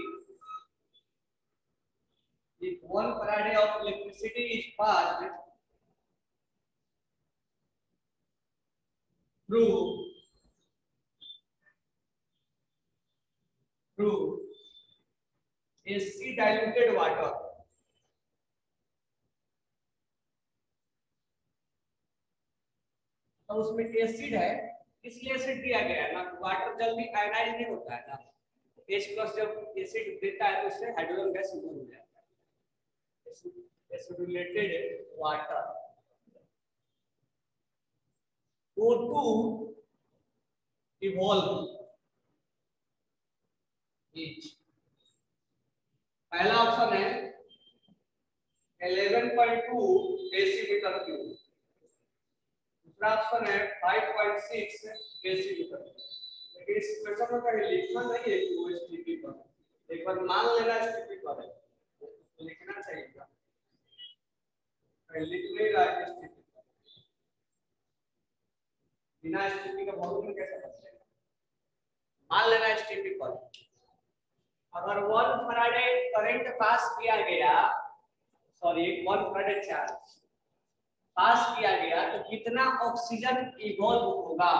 S1: if 1 farad of electricity is passed through AC diluted water, तो उसमें एसिड है इसलिए एसिड दिया गया है ना। वाटर जल्दी आयनाइज नहीं होता है ना। H+ जब एसिड देता है तो उससे हाइड्रोजन गैस रिमूव हो जाता है। एसिडुलेटेड वाटर O2 evolve each। पहला ऑप्शन है 11.2 डेसीमीटर क्यूब, दूसरा ऑप्शन है 5.6 डेसीमीटर। लेकिन इस क्वेश्चन में कहीं लिखना नहीं है कि वो एसटीपी पर, एक बार मान लेना एसटीपी पर है तो लिखना चाहिए था, लिख नहीं रहा है एसटीपी पर। बिना एसटीपी का वॉल्यूम कैसे बचेगा, मान लेना एसटीपी पर। अगर 1 फैराडे करंट पास किया गया, सॉरी 1 फैराडे चार्ज पास किया गया तो कितना ऑक्सीजन इवॉल्व होगा।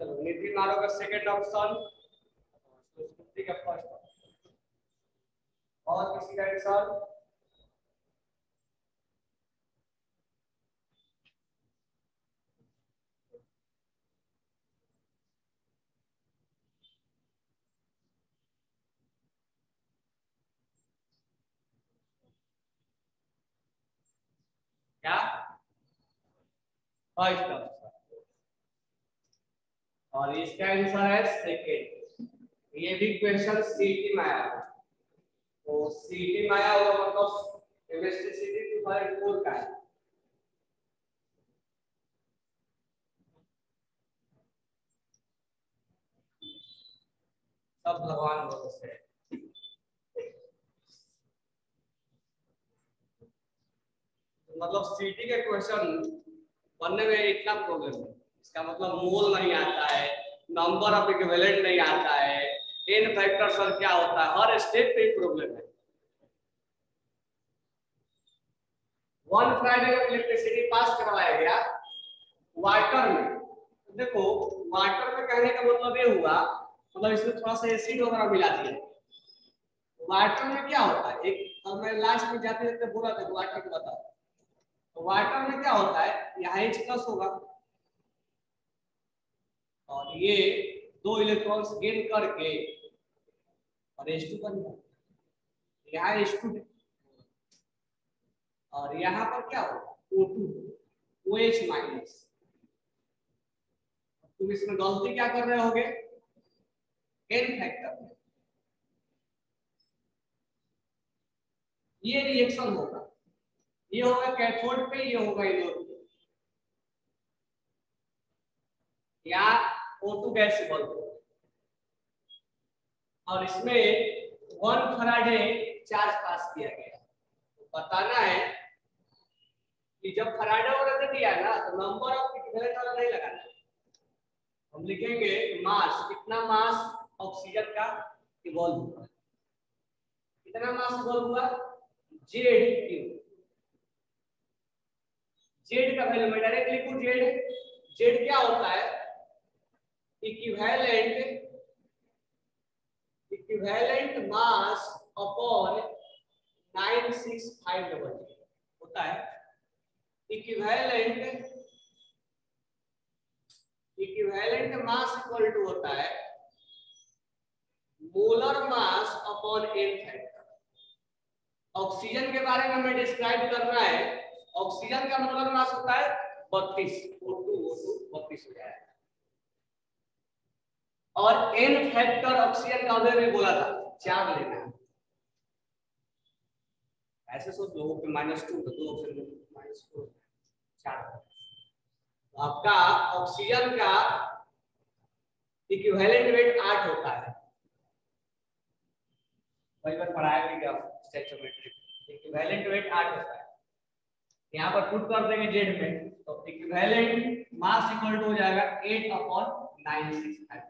S1: चलो नितिन मारो का सेकंड ऑप्शन, सुश्रुति का फर्स्ट ऑप्शन, और किसी का आंसर क्या फर्स्ट ऑप्शन, और इसका आंसर है सेकंड। ये भी क्वेश्चन सीटी में आया, तो सीटी में आया होगा मतलब केमिस्ट्री सीटी 2004 का है। सब भगवान भरोसे है। मतलब सीटी के क्वेश्चन बनने में इतना प्रॉब्लम है, इसका मतलब मोल नहीं आता है, नंबर ऑफ इक्विवेलेंट नहीं आता है, एन फैक्टर सर क्या होता है, हर स्टेप पे प्रॉब्लम है। 1 फैराडे ऑफ इलेक्ट्रिसिटी पास करवाया गया वाटर में, देखो वाटर में कहने का मतलब ये हुआ, मतलब इसमें थोड़ा सा एसिड वगैरह मिला दिया। वाटर में क्या होता है, एक अब मैं लास्ट में जाते जाते बोला था वाटर को बताओ। तो वाटर में क्या होता है, यहाँ H+ होगा और ये 2 इलेक्ट्रॉन्स गेन करके और H2 बन, यहाँ H2 और यहाँ पर क्या होगा O2 OH-। तुम इसमें गलती क्या कर रहे होगे, n फैक्टर में ये रिएक्शन होगा, ये होगा कैथोड पे, ये होगा एनोड पे। या O2 गैस बल्ब और इसमें 1 फराडे चार्ज पास किया गया। तो बताना है कि जब फराडे वगैरह दे दिया ना तो नंबर ऑफ इक्विवेलेंट वाला नहीं लगाना है, हम लिखेंगे मास, कितना मास ऑक्सीजन का इवॉल्व हुआ, कितना मास इवॉल्व हुआ Z3। जेड का वैल्यू मैं डायरेक्ट लिखूं, जेड, जेड क्या होता है, इक्विवेलेंट मास अपॉन 96500 होता है। इक्विवेलेंट मास इक्वल टू होता है molar mass upon n factor. Oxygen के बारे में हमें डिस्क्राइब करना है, ऑक्सीजन का मोलर मास होता है 32, O2 32 हो जाएगा। और एन फैक्टर ऑक्सीजन का उधर भी बोला था 4 लेना है, ऐसे सोच लो कि -2 तो 2 ऑप्शन -4 4। तो आपका ऑक्सीजन का इक्विवेलेंट वेट 8 होता है, वही बार पढ़ाया भी क्या स्टोइकियोमेट्री, इक्विवेलेंट वेट 8 होता है। यहाँ पर पुट कर देंगे जेड में, तो इक्विवेलेंट मास इक्वल टू हो जाएगा 8/965।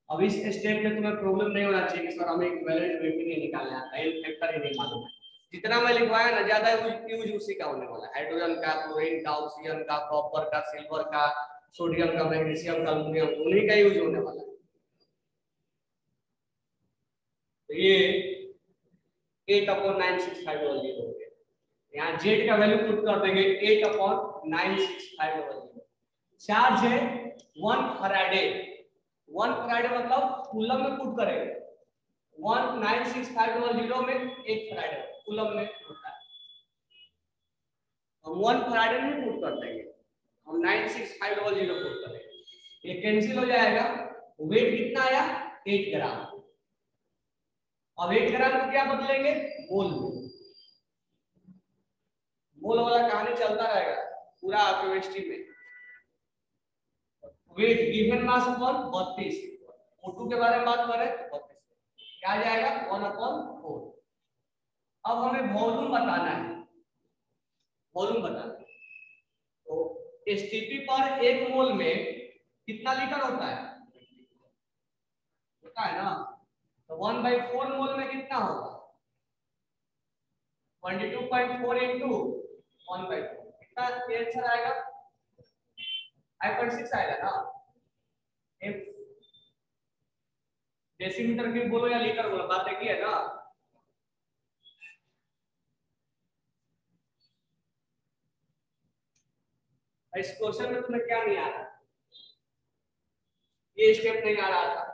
S1: अब इस स्टेप में तुम्हें प्रॉब्लम नहीं होना चाहिए कि सर हमें इक्विवेलेंट वेट ही नहीं निकालना है, एन फैक्टर ही नहीं मालूम है। जितना मैं लिखवाया ना ज्यादा यूज उसी का होने वाला है, हाइड्रोजन का, क्लोरीन का, ऑक्सीजन का, कॉपर का, सिल्वर का, सोडियम का, मैग्नीशियम का, अल्युमिनियम, उन्हीं का यूज होने वाला है। तो ये 8/965 हो गया। यहाँ जेड का वैल्यू पुट कर देंगे 8/965। चार्ज है 1 फराडे, 1 फराडे मतलब कूलम में पुट करेंगे, 19650 में 1 फराडे कूलम में होता है। हम 1 फराडे नहीं पुट कर देंगे, हम 96500 पुट करेंगे, ये कैंसिल हो जाएगा। वेट कितना आया 8 ग्राम। अब 8 ग्राम को क्या बदलेंगे मोल में, मोल वाला कहानी चलता रहेगा पूरा केमिस्ट्री में। Wait given mass upon 32, O2 के बारे में बात करें तो 32 क्या आ जाएगा 1/4। अब हमें वॉल्यूम बताना है, वॉल्यूम बताना है। तो एसटीपी पर 1 मोल में कितना लीटर होता है, होता है ना, तो 1/4 मोल में कितना होगा 22.4 इंटू 1/4, कितना आंसर आएगा 5.6 आएगा ना। डेसीमीटर क्यूब बोलो या लीटर बोलो, बात एक ही है ना। इस क्वेश्चन में तुम्हें क्या नहीं आ रहा, ये स्टेप नहीं आ रहा था,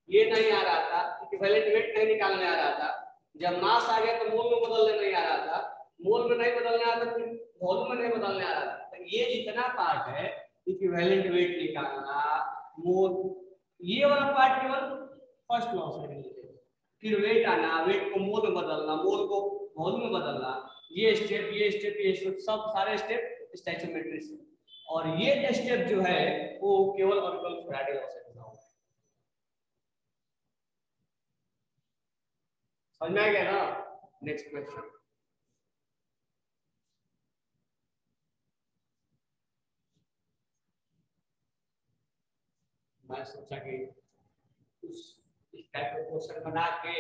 S1: ये नहीं आ रहा था, इक्विवेलेंट वेट नहीं निकालने आ रहा था, जब मास आ गया तो मोल में बदलने नहीं आ रहा था, मोल में नहीं बदलने आ रहा था, फिर वॉल्यूम में नहीं बदलने आ रहा था। तो ये जितना पार्ट है इक्विवेलेंट वेट निकालना, मोल, ये वाला पार्ट केवल फर्स्ट लॉ से मिलेगा। फिर वेट आना, वेट को मोल में बदलना, मोल को वॉल्यूम में बदलना, ये स्टेप ये स्टेप ये स्टेप सब सारे स्टेप स्टोइकियोमेट्री से। और ये स्टेप जो है वो केवल और केवल फैराडे लॉ से जुड़ा हुआ है। समझ में आ गया ना। नेक्स्ट क्वेश्चन, मैं सोचा कि उस इस टाइप का क्वेश्चन बना के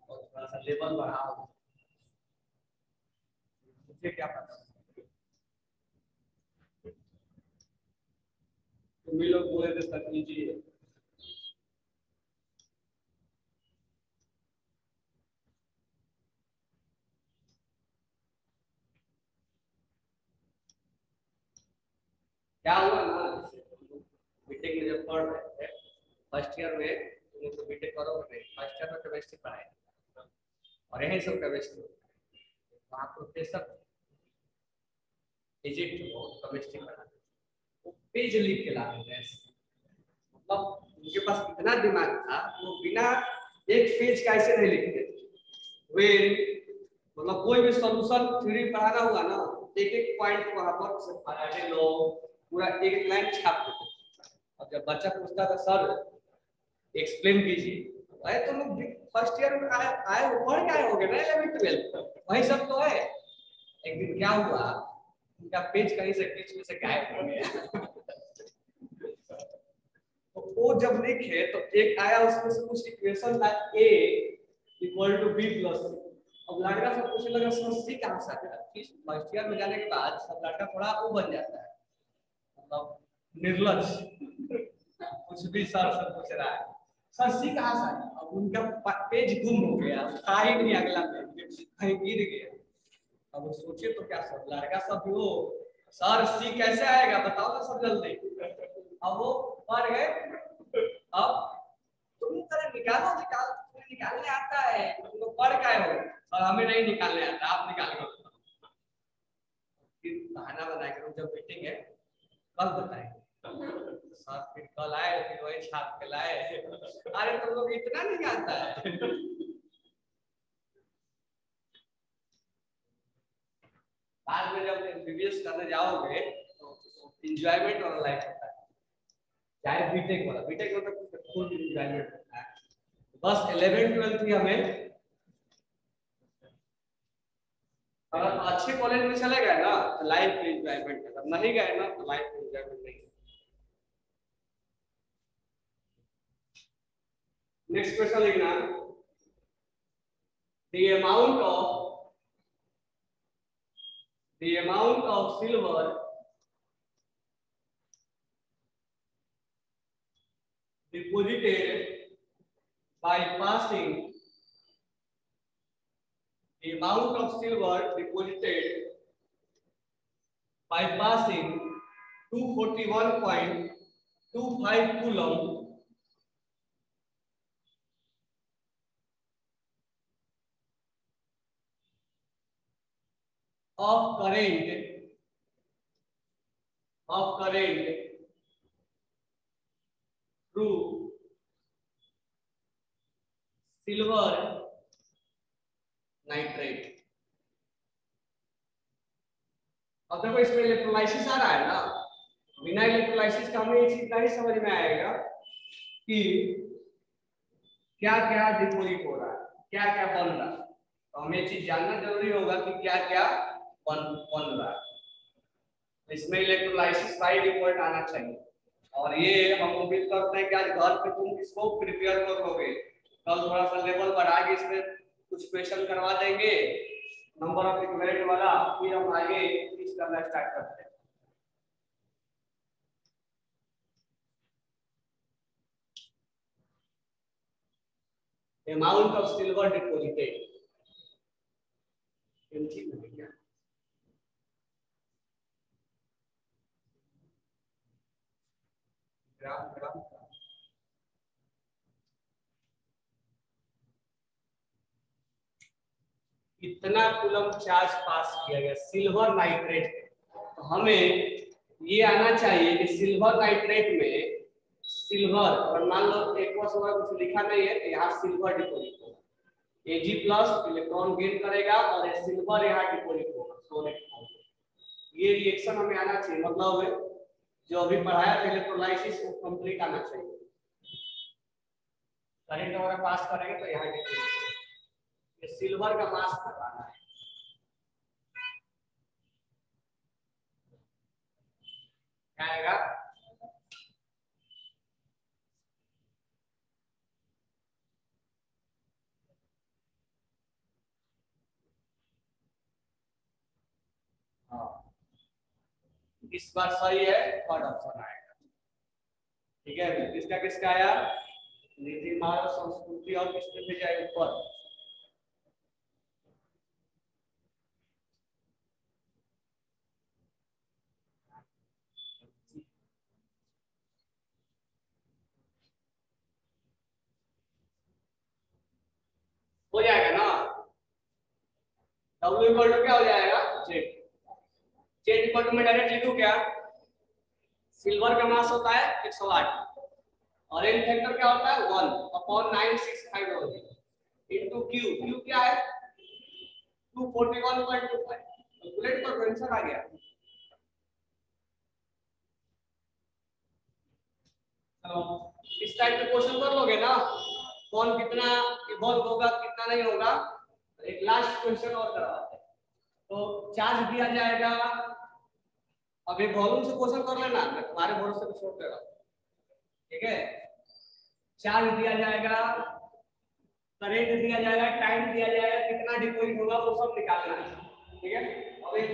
S1: और थोड़ा सा लेवल बढ़ाओ, मुझे क्या पता। तुम लोग बोले थे सर कीजिए। क्या हुआ ना, बीटेक में जब पढ़ रहे थे फर्स्ट ईयर में, तुम तो बीटेक करोगे नहीं, फर्स्ट ईयर में केमिस्ट्री पढ़ाए और यही सब केमिस्ट्री वहाँ प्रोफेसर विजिट हो केमिस्ट्री पढ़ाते, वो पेज लिख के लाते थे। मतलब उनके पास इतना दिमाग था, वो बिना एक पेज का ऐसे नहीं लिखते वे, मतलब कोई भी सॉल्यूशन थ्योरी पढ़ाना हुआ ना, एक एक पॉइंट वहां पर आगे लो, पूरा एक लाइन छाप देते। और जब बच्चा पूछता था सर एक्सप्लेन कीजिए, अरे तुम लोग फर्स्ट ईयर में आए हो, पढ़ के आए होगे ना 11 12 वही सब तो है। एक दिन क्या हुआ, उनका पेज कहीं से बीच में से गायब हो गया। तो वो जब लिखे तो एक आया, उसमें से कुछ इक्वेशन था a equal to b plus c। अब लड़का सब पूछने लगा सर c कहां से आया। फर्स्ट ईयर में जाने के बाद सब लड़का थोड़ा वो बन जाता है, मतलब निर्लज, कुछ भी सर से पूछ रहा है, सर c कहां से आया। अब उनका पेज गुम हो गया, था ही नहीं अगला पेज, कहीं गिर गया। अब वो सोचे तो क्या, सब लड़का सब वो सर c कैसे आएगा बताओ ना सब जल्दी। अब वो पढ़ गए, अब तुम तरह निकालो, तुम्हें निकालने आता है, तुम लोग पढ़ गए हो और हमें नहीं निकालने आता, आप निकाल के बताओ। फिर बहाना बना के जब मीटिंग है कल बताएंगे सर, फिर कल आए, फिर वही छाप के लाए। अरे तुम लोग इतना नहीं आता है। बाद में जब एमबीबीएस करने जाओगे तो एंजॉयमेंट वाला लाइफ होता है, चाहे बीटेक वाला, बीटेक में तो फुल एंजॉयमेंट होता है। बस 11 12 ही हमें, अगर अच्छे कॉलेज में चले गए ना तो लाइफ में एंजॉयमेंट है, अगर नहीं गए ना तो लाइफ में एंजॉयमेंट नहीं है। नेक्स्ट क्वेश्चन लिखना, the amount of silver deposited by passing the amount of silver deposited by passing 241.25 coulomb of current through silver nitrate। अब देखो इसमें इलेक्ट्रोलाइसिस आ रहा है ना, बिना इलेक्ट्रोलाइसिस का हमें ये चीज नहीं समझ में आएगा कि क्या क्या डिपोजिट हो रहा है, क्या क्या बन रहा है। तो हमें चीज जानना जरूरी होगा कि क्या क्या बन रहा है। इसमें इलेक्ट्रोलाइसिस बाय डिफॉल्ट आना चाहिए, और ये हम उम्मीद करते हैं कि आज घर पे तुम इसको प्रिपेयर करोगे, कल थोड़ा सा लेवल बढ़ा के इसमें कुछ क्वेश्चन करवा देंगे नंबर ऑफ इक्विवेलेंट वाला, फिर हम आगे इस करना स्टार्ट करते हैं। अमाउंट ऑफ सिल्वर डिपॉजिटेड, ग्राम ग्राम इतना कूलम चार्ज पास किया गया सिल्वर नाइट्रेट। तो हमें ये आना चाहिए कि सिल्वर नाइट्रेट में सिल्वर, और मान लो एक कुछ लिखा नहीं है तो यहाँ सिल्वर डिपोजिट होगा, Ag प्लस इलेक्ट्रॉन गेन करेगा और सिल्वर यहाँ डिपोजिट होगा सोने। ये रिएक्शन हमें आना चाहिए, मतलब जो अभी पढ़ाया था इलेक्ट्रोलाइसिस वो कंप्लीट आना चाहिए। करंट वगैरह पास करेंगे तो यहाँ ये सिल्वर का मास बताना है। क्या आएगा, हाँ इस बार सही है, थर्ड ऑप्शन आएगा। ठीक है, किसका किसका आया, निधि मार्ग संस्कृति और किसने भेजा है ऊपर। हो जाएगा ना, W इक्वल टू क्या हो जाएगा, जेड। जेड इक्वल टू में डायरेक्ट लिखूं क्या, सिल्वर का मास होता है 108 और एन फैक्टर क्या होता है 1/965 इनटू क्यू। क्यू क्या है 241.25। कैलकुलेट कर, आंसर आ गया। इस टाइप के क्वेश्चन कर लोगे ना, कौन कितना इवॉल्व होगा कितना नहीं होगा। एक लास्ट क्वेश्चन और करवाते हैं। तो चार्ज दिया जाएगा, अब एक वॉल्यूम से क्वेश्चन कर लेना, मैं तुम्हारे भरोसे पे छोड़ दे रहा हूं, ठीक है। चार्ज दिया जाएगा, करंट दिया जाएगा, टाइम दिया जाएगा, कितना डिपोजिट होगा वो सब निकालना है, ठीक है। अब एक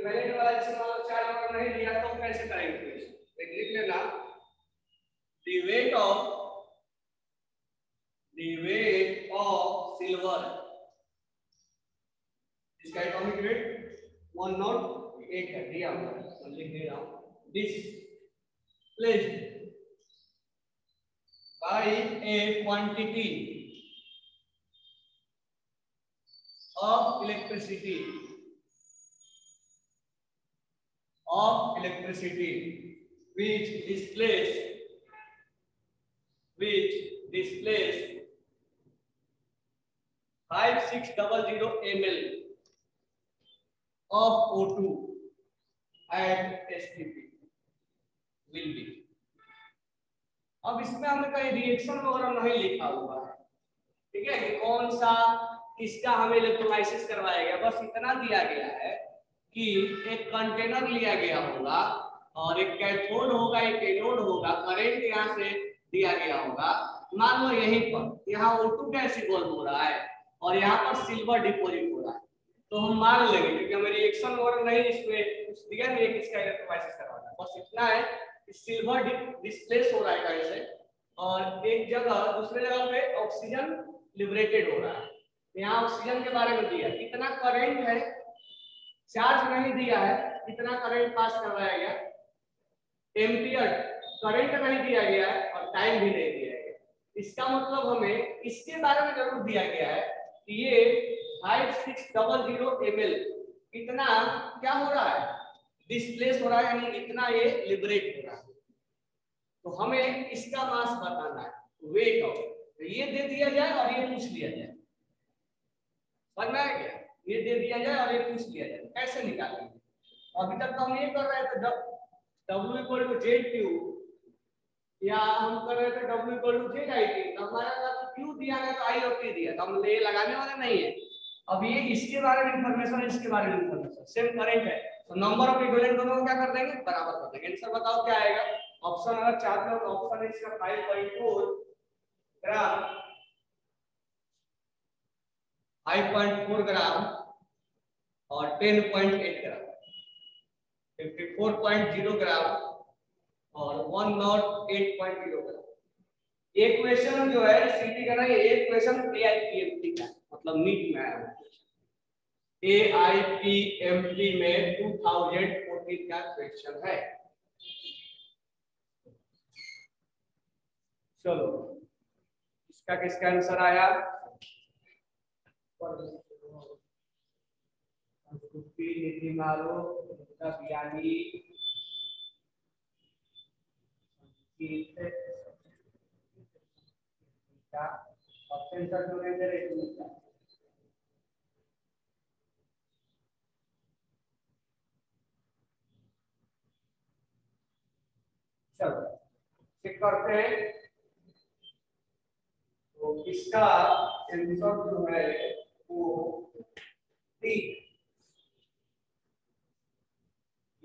S1: वैलेंट वाला जैसे चार्ज अगर नहीं दिया तो कैसे करेंगे, एक लिख लेना, the weight of silver, इसका एटॉमिक वेट 108 है, दिया हुआ है, मैं लिख दे रहा हूं, displaced by a quantity of electricity which displays 5600 ml of O2 at STP will be। अब इसमें हमें कहीं रिएक्शन वगैरह नहीं लिखा हुआ है, ठीक है, कि कौन सा किसका हमें इलेक्ट्रोलाइसिस करवाया गया, बस इतना दिया गया है कि एक कंटेनर लिया गया होगा और एक कैथोड होगा एक एनोड होगा, करंट यहाँ से दिया गया होगा, मान लो यहीं पर यहाँ O2 गैस इवॉल्व हो रहा है और यहाँ पर सिल्वर डिपोजिट हो रहा है, तो हम मान लेंगे क्योंकि हमें रिएक्शन वगैरह नहीं इसमें कुछ दिया नहीं है किसका इलेक्ट्रोलाइसिस करवाना है, बस इतना है कि सिल्वर डिस्प्लेस हो रहा है कहीं से और एक जगह दूसरे जगह पे ऑक्सीजन लिबरेटेड हो रहा है। यहाँ ऑक्सीजन के बारे में दिया, कितना करंट है, चार्ज नहीं दिया है, कितना करंट पास करवाया गया, एम्पियर करंट नहीं दिया गया है और टाइम भी नहीं दिया गया। इसका मतलब हमें इसके बारे में जरूर दिया गया है कि ये 5600 ml कितना क्या हो रहा है, डिस्प्लेस हो रहा है, यानी इतना ये लिबरेट हो रहा है। तो हमें इसका मास बताना है, वेट ऑफ, तो ये दे दिया जाए और ये पूछ लिया जाए, समझ में आया क्या, ये दे दिया जाए और ये पूछ लिया जाए, कैसे निकालेंगे। अभी तक तो हम ये कर रहे थे, जब W equal to Z Q या हम कर रहे थे W equal to Z I T, तो हमारा पास क्यू दिया है तो आई और टी दिया, तो हम ये लगाने वाले नहीं है। अब ये इसके बारे में इंफॉर्मेशन, इसके बारे में इंफॉर्मेशन, सेम करंट है तो नंबर ऑफ इक्विवेलेंट दोनों को क्या कर देंगे, बराबर कर देंगे। आंसर बताओ क्या आएगा, ऑप्शन अगर चाहते हो तो ऑप्शन है इसका 5.4 ग्राम 5.4 ग्राम और 10.8 ग्राम 54.0 ग्राम और 108.0 ग्राम। एक क्वेश्चन जो है सीटी का नहीं, एक क्वेश्चन एआईपीएमटी का, मतलब नीट में आया है, एआईपीएमटी में 2014 का क्वेश्चन है। चलो इसका किसका आंसर आया, नीति मारो बियानी ऑप्शन का जो है चलो चेक करते हैं। तो इसका आंसर जो है वो डी,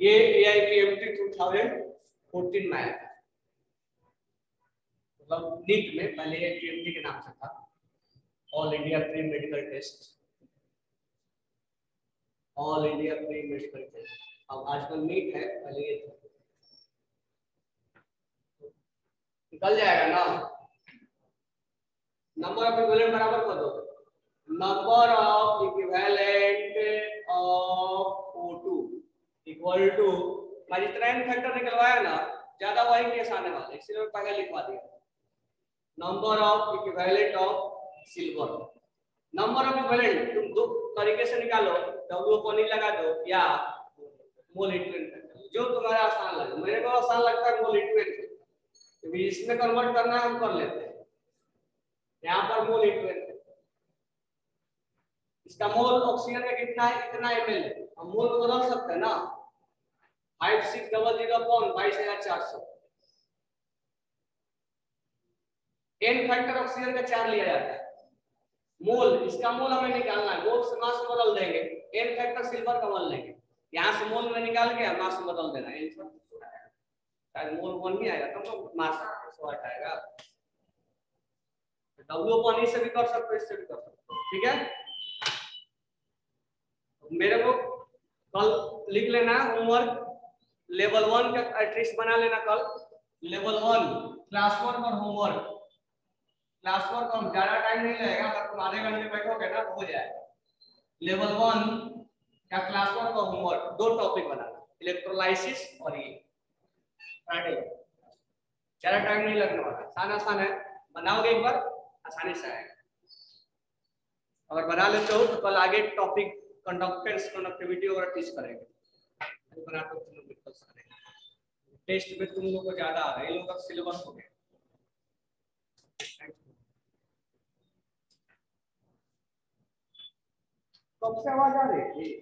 S1: ये एआईपीएमटी 2014 में आया था, मतलब नीट में पहले एआईपीएमटी के नाम से था, all India pre medical test, all India pre medical test. अब आजकल नीट है, पहले ये था। निकल जाएगा ना। नंबर ऑफ इक्विवेलेंट बराबर कर दो number of equivalent of O2 equal to मैं जितना एन फैक्टर निकलवाया ना ज्यादा वही केस आने वाला है, इसलिए मैं पहले लिखवा दिया number of equivalent of silver. Number of equivalent तुम दो तरीके से निकालो, W को नहीं लगा दो या मोल इंटू एन फैक्टर, जो तुम्हारा आसान लगे। मेरे को आसान लगता है मोल इंटू एन फैक्टर, क्योंकि इसमें कन्वर्ट करना है हम कर लेते हैं। यहाँ पर मोल इंटू एन फैक्टर, इसका मोल ऑक्सीजन का कितना है, इतना ml है, हम मोल को बदल सकते हैं ना 5600 अपॉन 22400। एन फैक्टर ऑक्सीजन का 4 लिया जाता है, मोल इसका मोल हमें निकालना है, मोल से मास बदल देंगे, एन फैक्टर सिल्वर का बदल लेंगे, यहाँ से मोल में निकाल के मास बदल देना है, शायद मोल 1 ही आएगा तो मास 108 आएगा। W अपॉन से भी कर सकते हो, इससे भी कर सकते हो, ठीक है। मेरे को कल लिख लेना होमवर्क, लेवल 1 का एटलीस्ट बना लेना कल, लेवल 1 क्लास 1 और होमवर्क। क्लास 1 का ज्यादा टाइम नहीं लगेगा, अगर तुम आधे घंटे बैठोगे ना हो जाएगा। लेवल 1 का क्लास 1 का होमवर्क 2 टॉपिक बनाना, इलेक्ट्रोलाइसिस और ये फ्राइडे, ज्यादा टाइम नहीं लगने वाला, आसान है, बनाओगे एक बार आसानी से आएगा। अगर बना लेते हो तो कल आगे टॉपिक कंडक्टेंस कंडक्टिविटी वगैरह टीच करेंगे, तो बनाते हो तुम लोग निकल सकते हैं। टेस्ट में तुम लोगों को ज्यादा आ रहा है, इन लोगों का सिलेबस हो गया। कब से आवाज आ रही है?